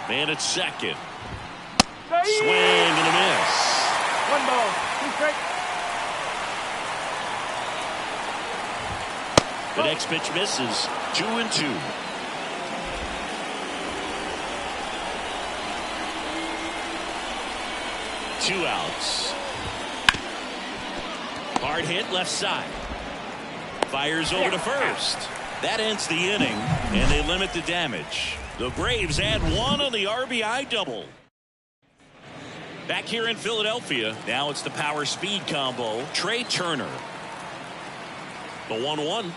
Man at second. Swing and a miss. 1 ball, 2 strikes. The next pitch misses. 2-2. Two outs. Hard hit left side. Fires over to first. That ends the inning, and they limit the damage. The Braves add 1 on the RBI double. Back here in Philadelphia, now it's the power speed combo. Trey Turner. The 1-1.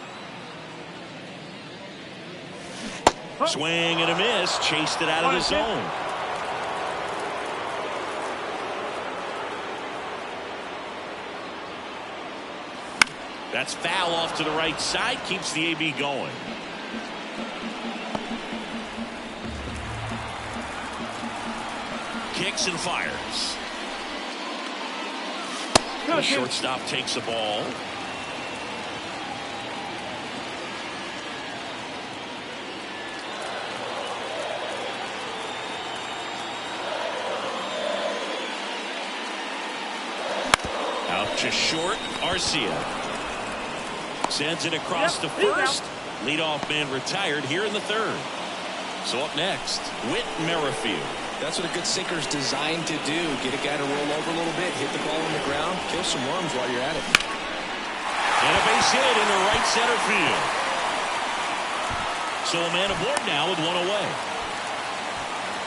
Swing and a miss. Chased it out of the zone. That's foul off to the right side. Keeps the AB going. Kicks and fires. The shortstop takes the ball. Out to short. Arcia sends it across the first. Leadoff man retired here in the third. So up next, Whit Merrifield. That's what a good sinker is designed to do. Get a guy to roll over a little bit, hit the ball on the ground, kill some worms while you're at it. And a base hit into right center field. So a man aboard now with 1 away.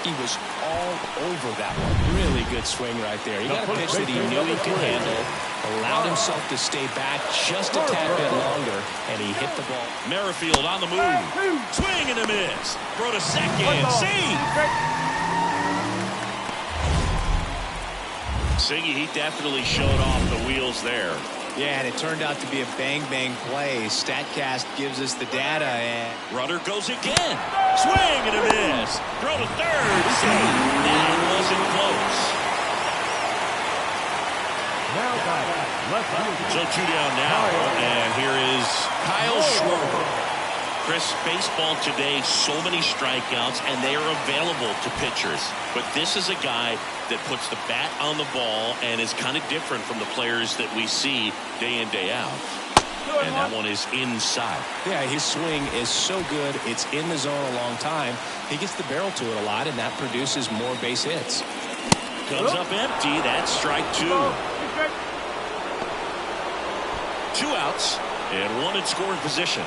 He was all over that one. Really good swing right there. He got a pitch that he knew he could handle, allowed himself to stay back just a tad bit longer, and he hit the ball. Merrifield on the move. Swing and a miss. Throw to second. Siggy, he definitely showed off the wheels there. Yeah, and it turned out to be a bang-bang play. StatCast gives us the data, and runner goes again. Swing and a miss. Throw to third. That wasn't close. So 2 down now, and here is Kyle Schwarber. Chris, baseball today, so many strikeouts, and they are available to pitchers. But this is a guy that puts the bat on the ball and is kind of different from the players that we see day in, day out. And that one is inside. Yeah, his swing is so good. It's in the zone a long time. He gets the barrel to it a lot, and that produces more base hits. Comes up empty. That's strike two. 2 outs and 1 in scoring position.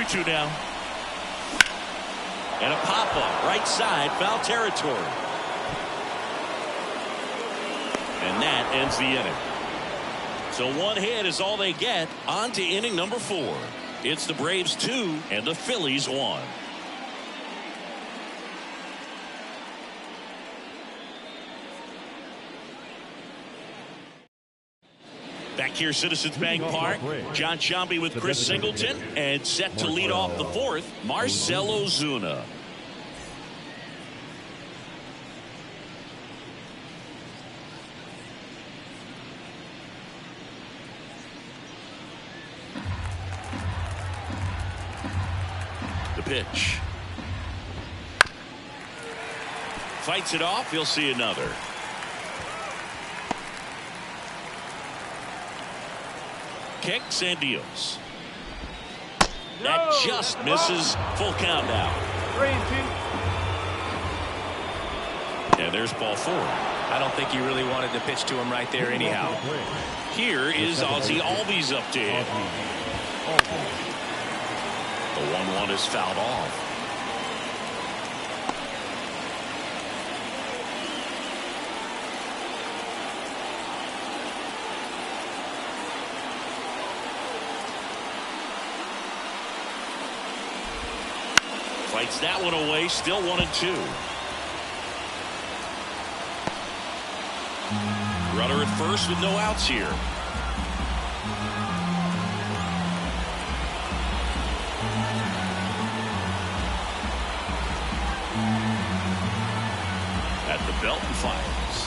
Two now. And a pop-up right side, foul territory. And that ends the inning. So 1 hit is all they get. On to inning number 4. It's the Braves 2 and the Phillies 1. Back here, Citizens Bank Park. John Sciambi with Chris Singleton, and set to lead off the 4th, Marcell Ozuna. The pitch. Fights it off. He'll see another. Kicks and deals. That just misses. Full count now. 3-2. And there's ball 4. I don't think he really wanted to pitch to him right there anyhow. Here is Ozzy Albies up to him. The 1-1 is fouled off. Fights that one away. Still 1-2. Runner at first with no outs here. At the belt and fires.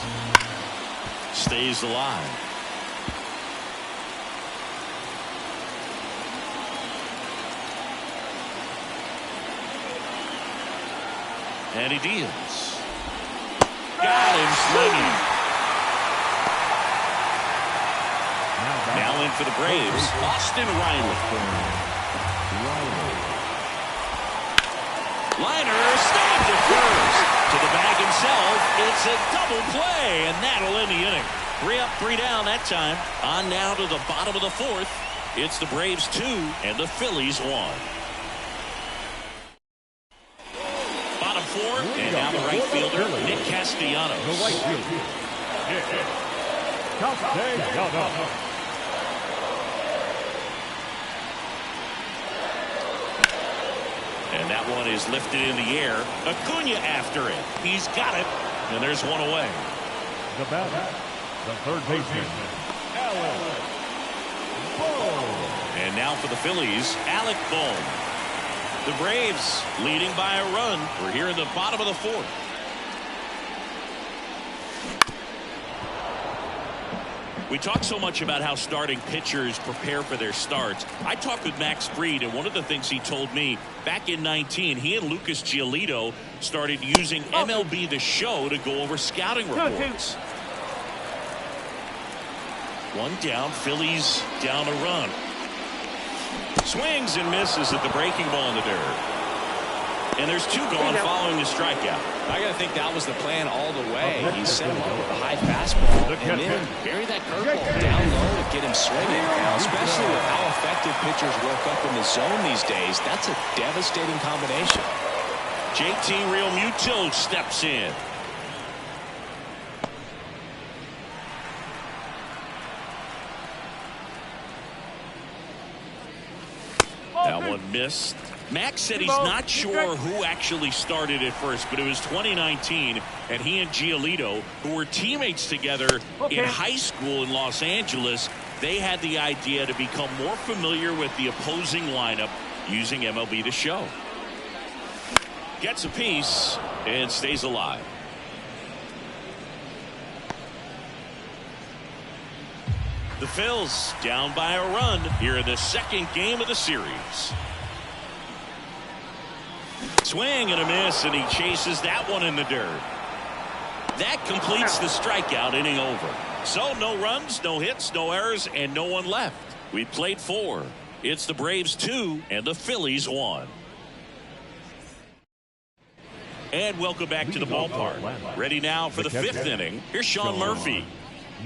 Stays alive. And he deals. Got him swinging. Now in for the Braves, Austin Riley. Liner snagged at first. To the bag himself. It's a double play, and that'll end the inning. 3 up, 3 down that time. On now to the bottom of the 4th. It's the Braves 2 and the Phillies 1. Bottom 4, and now the right fielder, Nick Castellanos. The right fielder, Castellanos. And that one is lifted in the air. Acuna after it. He's got it. And there's one away. The batter, the third baseman, Alec Bohm. And now for the Phillies, Alec Bohm. The Braves leading by a run. We're here in the bottom of the 4th. We talk so much about how starting pitchers prepare for their starts. I talked with Max Fried, and one of the things he told me back in 19, he and Lucas Giolito started using MLB The Show to go over scouting reports. 1 down, Phillies down a run. Swings and misses at the breaking ball in the dirt. And there's 2 gone following the strikeout. I got to think that was the plan all the way. He set him up with a high fastball and then bury that curveball down low to get him swinging. Now, especially with how effective pitchers work up in the zone these days, that's a devastating combination. JT Realmuto steps in. That one missed. Max said he's not sure who actually started at first, but it was 2019, and he and Giolito, who were teammates together in high school in Los Angeles, they had the idea to become more familiar with the opposing lineup using MLB The Show. Gets a piece, and stays alive. The Phils down by a run here in the second game of the series. Swing and a miss, and he chases that one in the dirt. That completes the strikeout inning over. So no runs, no hits, no errors, and no one left. We played 4. It's the Braves 2 and the Phillies 1. And welcome back to the ballpark. Ready now for the 5th inning. Here's Sean Murphy.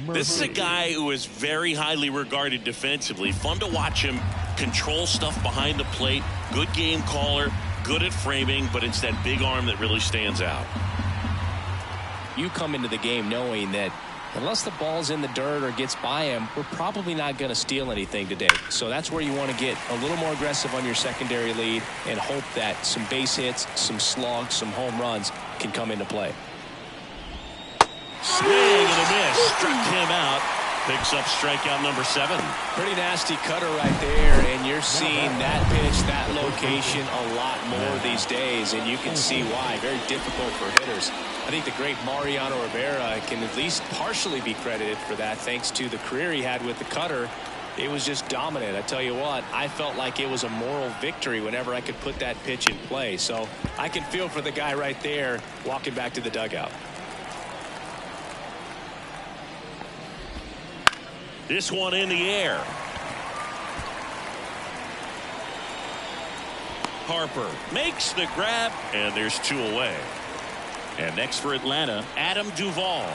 This is a guy who is very highly regarded defensively. Fun to watch him control stuff behind the plate. Good game caller, good at framing, but it's that big arm that really stands out. You come into the game knowing that unless the ball's in the dirt or gets by him, we're probably not going to steal anything today. So that's where you want to get a little more aggressive on your secondary lead and hope that some base hits, some slugs, some home runs can come into play. Swing and a miss. Struck him out. Picks up strikeout number 7. Pretty nasty cutter right there, and you're seeing that pitch, that location a lot more these days, and you can see why. Very difficult for hitters. I think the great Mariano Rivera can at least partially be credited for that thanks to the career he had with the cutter. It was just dominant. I tell you what, I felt like it was a moral victory whenever I could put that pitch in play. So I can feel for the guy right there walking back to the dugout. This one in the air. Harper makes the grab, and there's 2 away. And next for Atlanta, Adam Duvall.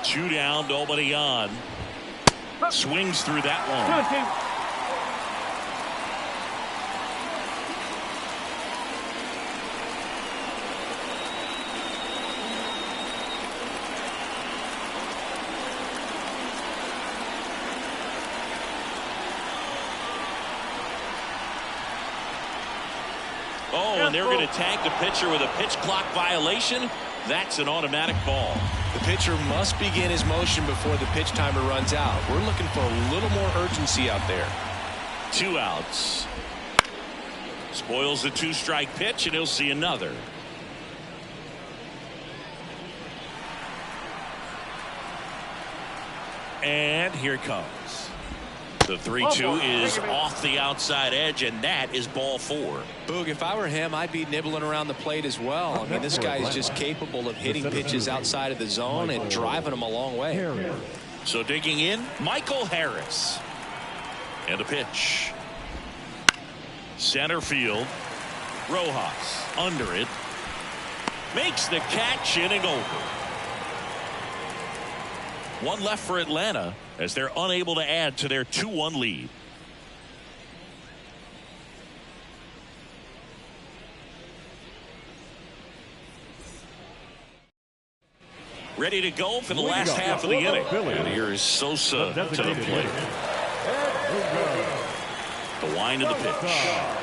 2 down, nobody on. Swings through that one. Oh, and they're going to tag the pitcher with a pitch clock violation. That's an automatic ball. The pitcher must begin his motion before the pitch timer runs out. We're looking for a little more urgency out there. 2 outs. Spoils the 2-strike pitch, and he'll see another. And here it comes. The 3-2 is off the outside edge, and that is ball 4. Boog, if I were him, I'd be nibbling around the plate as well. I mean, this guy is just capable of hitting pitches outside of the zone and driving them a long way. So digging in, Michael Harris. And a pitch. Center field. Rojas under it. Makes the catch, inning over. 1 left for Atlanta as they're unable to add to their 2-1 lead. Ready to go for the last half of the inning. And here is Sosa to the plate. The wind of the pitch.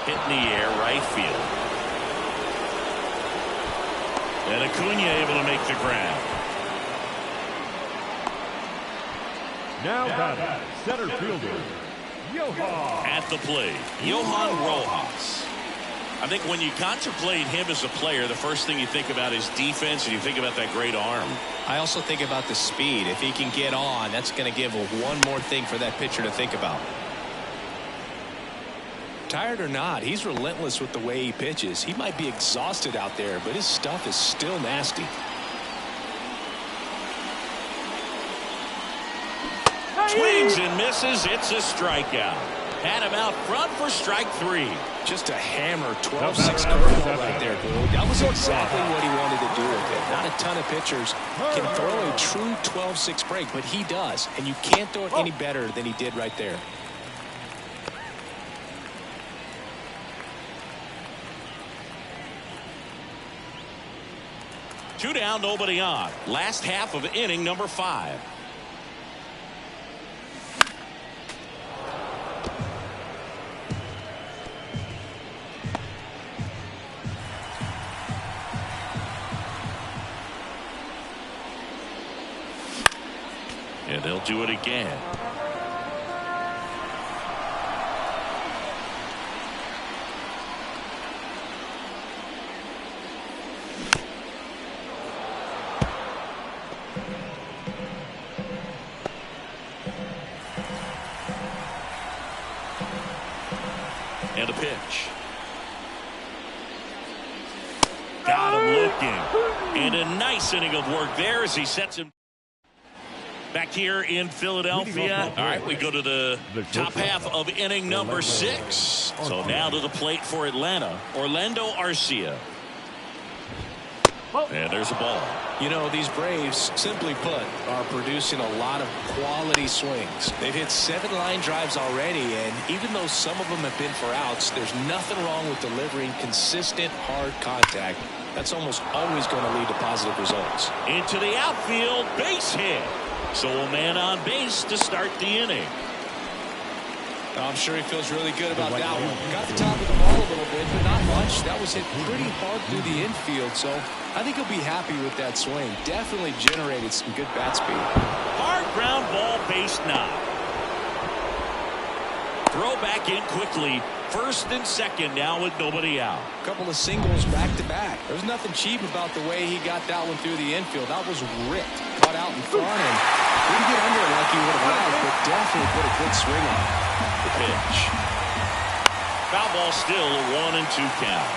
hit in the air, right field. And Acuna able to make the grab. Now batting, center fielder, Johan. At the plate, Johan Rojas. I think when you contemplate him as a player, the first thing you think about is defense, and you think about that great arm. I also think about the speed. If he can get on, that's going to give one more thing for that pitcher to think about. Tired or not, he's relentless with the way he pitches. He might be exhausted out there, but his stuff is still nasty. Swings and misses. It's a strikeout. Had him out front for strike 3. Just a hammer 12-6 curveball right there, dude. That was exactly what he wanted to do with it. Not a ton of pitchers can throw a true 12-6 break, but he does. And you can't throw it any better than he did right there. Two down, nobody on. Last half of inning number 5. And they'll do it again. And a pitch. Got him looking. And a nice inning of work there as he sets him back here in Philadelphia. All right, we go to the top half of inning number 6. So now to the plate for Atlanta, Orlando Arcia. And there's a ball. You know, these Braves, simply put, are producing a lot of quality swings. They've hit 7 line drives already, and even though some of them have been for outs, there's nothing wrong with delivering consistent, hard contact. That's almost always going to lead to positive results. Into the outfield, base hit. So a man on base to start the inning. I'm sure he feels really good about that one. Got the top of the ball a little bit, but not much. That was hit pretty hard through the infield, so I think he'll be happy with that swing. Definitely generated some good bat speed. Hard ground ball, base knock. Throw back in quickly. First and second now with nobody out. Couple of singles back to back. There's nothing cheap about the way he got that one through the infield. That was ripped. Caught out in front and didn't get under it like he would have liked, but definitely put a good swing on it. The pitch. Foul ball, still a 1-2 count.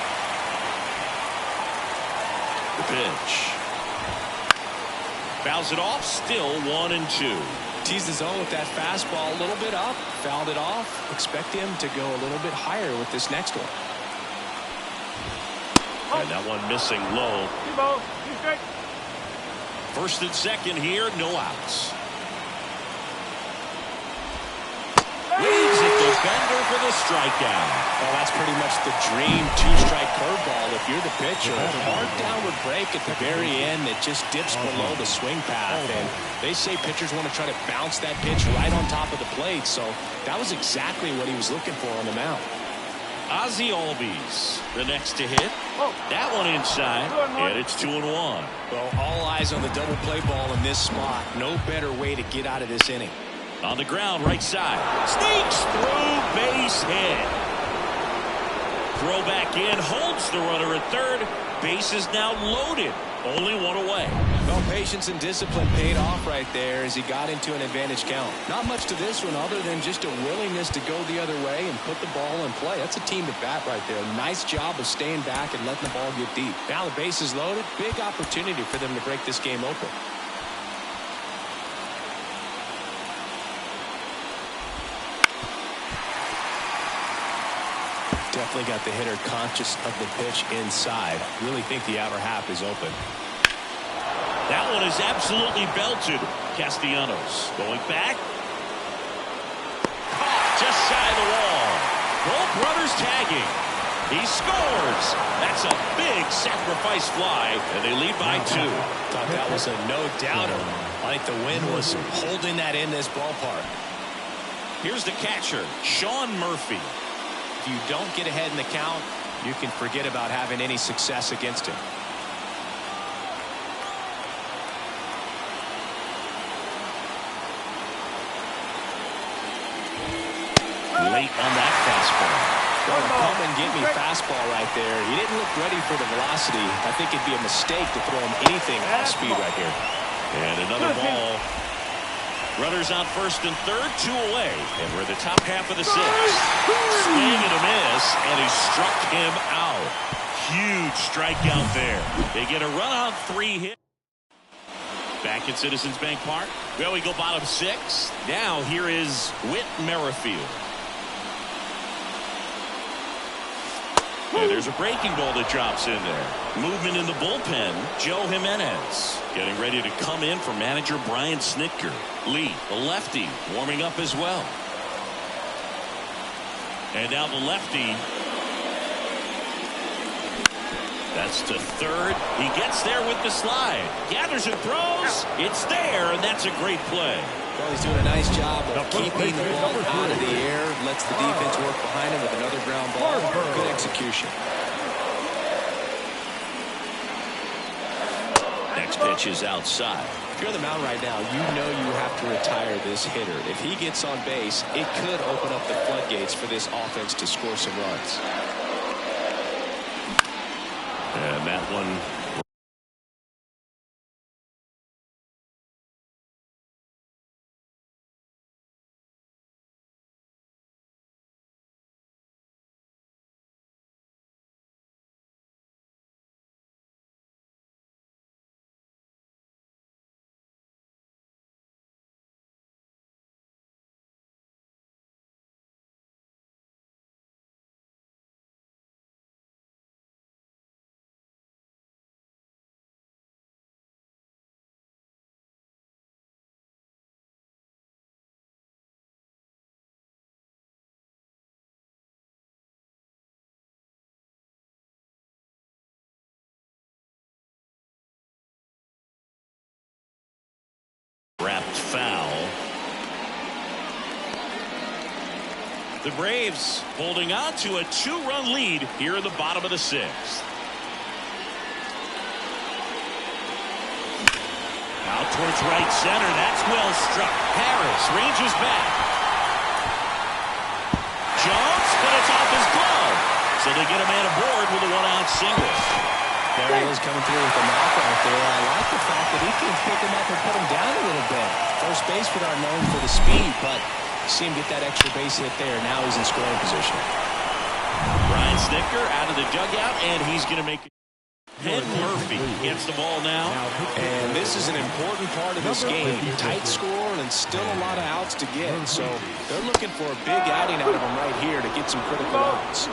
The pitch. Fouls it off, still 1-2. Teased his zone with that fastball a little bit up, fouled it off. Expect him to go a little bit higher with this next one. And that one missing low. First and second here, no outs. Leads it to Bender for the strikeout. Well, that's pretty much the dream 2-strike curveball if you're the pitcher. A hard downward break at the very end that just dips below the swing path. And they say pitchers want to try to bounce that pitch right on top of the plate. So that was exactly what he was looking for on the mound. Ozzie Albies, the next to hit. That one inside, and it's 2-1. Well, all eyes on the double play ball in this spot. No better way to get out of this inning. On the ground, right side. Sneaks through, base hit. Throw back in, holds the runner at third. Base is now loaded. Only one away. Well, patience and discipline paid off right there as he got into an advantage count. Not much to this one other than just a willingness to go the other way and put the ball in play. That's a team at bat right there. Nice job of staying back and letting the ball get deep. Now the base is loaded. Big opportunity for them to break this game open. Definitely got the hitter conscious of the pitch inside. Really think the outer half is open. That one is absolutely belted. Castellanos going back. Caught just shy of the wall. Both runners tagging. He scores. That's a big sacrifice fly, and they lead by 2. Thought that was a no-doubter. I think the wind was holding that in this ballpark. Here's the catcher, Sean Murphy. If you don't get ahead in the count, you can forget about having any success against him. Late on that fastball. Come and get me fastball right there. He didn't look ready for the velocity. I think it'd be a mistake to throw him anything off speed right here. And another ball. Runners on first and third, 2 away. And we're in the top half of the 6th. Swing and a miss, and he struck him out. Huge strikeout there. They get a run on 3 hits. Back at Citizens Bank Park. Well, we go bottom 6. Now here is Whit Merrifield. And there's a breaking ball that drops in there. Movement in the bullpen. Joe Jimenez getting ready to come in for manager Brian Snitker. Lee, the lefty, warming up as well. And now the lefty. That's to third. He gets there with the slide. Gathers and throws. It's there, and that's a great play. Well, he's doing a nice job of keeping the ball out of the air. Lets the defense work behind him with another ground ball. Good execution. Next pitch is outside. If you're on the mound right now, you know you have to retire this hitter. If he gets on base, it could open up the floodgates for this offense to score some runs. And that one. Wrapped foul. The Braves holding on to a 2-run lead here in the bottom of the 6th. Out towards right center. That's well struck. Harris ranges back. Jumps, but it's off his glove. So they get a man aboard with a 1-out single. There he is coming through with the knock right there. I like the fact that he can pick him up and put him down a little bit. First basemen are known for the speed, but see him get that extra base hit there. Now he's in scoring position. Brian Snitker out of the dugout, and he's going to make it. Ed Murphy gets the ball now. And this is an important part of this game. Tight score and still a lot of outs to get. So they're looking for a big outing out of him right here to get some critical outs.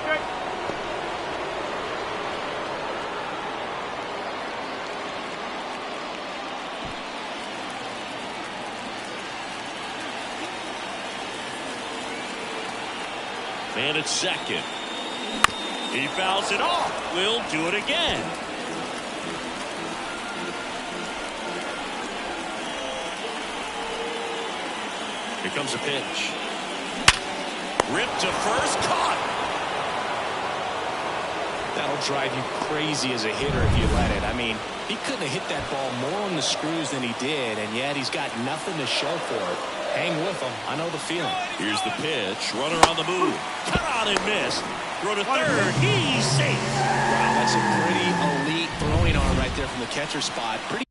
Man at second. He fouls it off. We'll do it again. Here comes a pitch. Ripped to first. Caught. That'll drive you crazy as a hitter if you let it. I mean, he couldn't have hit that ball more on the screws than he did, and yet he's got nothing to show for it. Hang with him. I know the feeling. Here's the pitch. Runner on the move. Cut out and missed. Throw to third. He's safe. Wow, that's a pretty elite throwing arm right there from the catcher spot. Pretty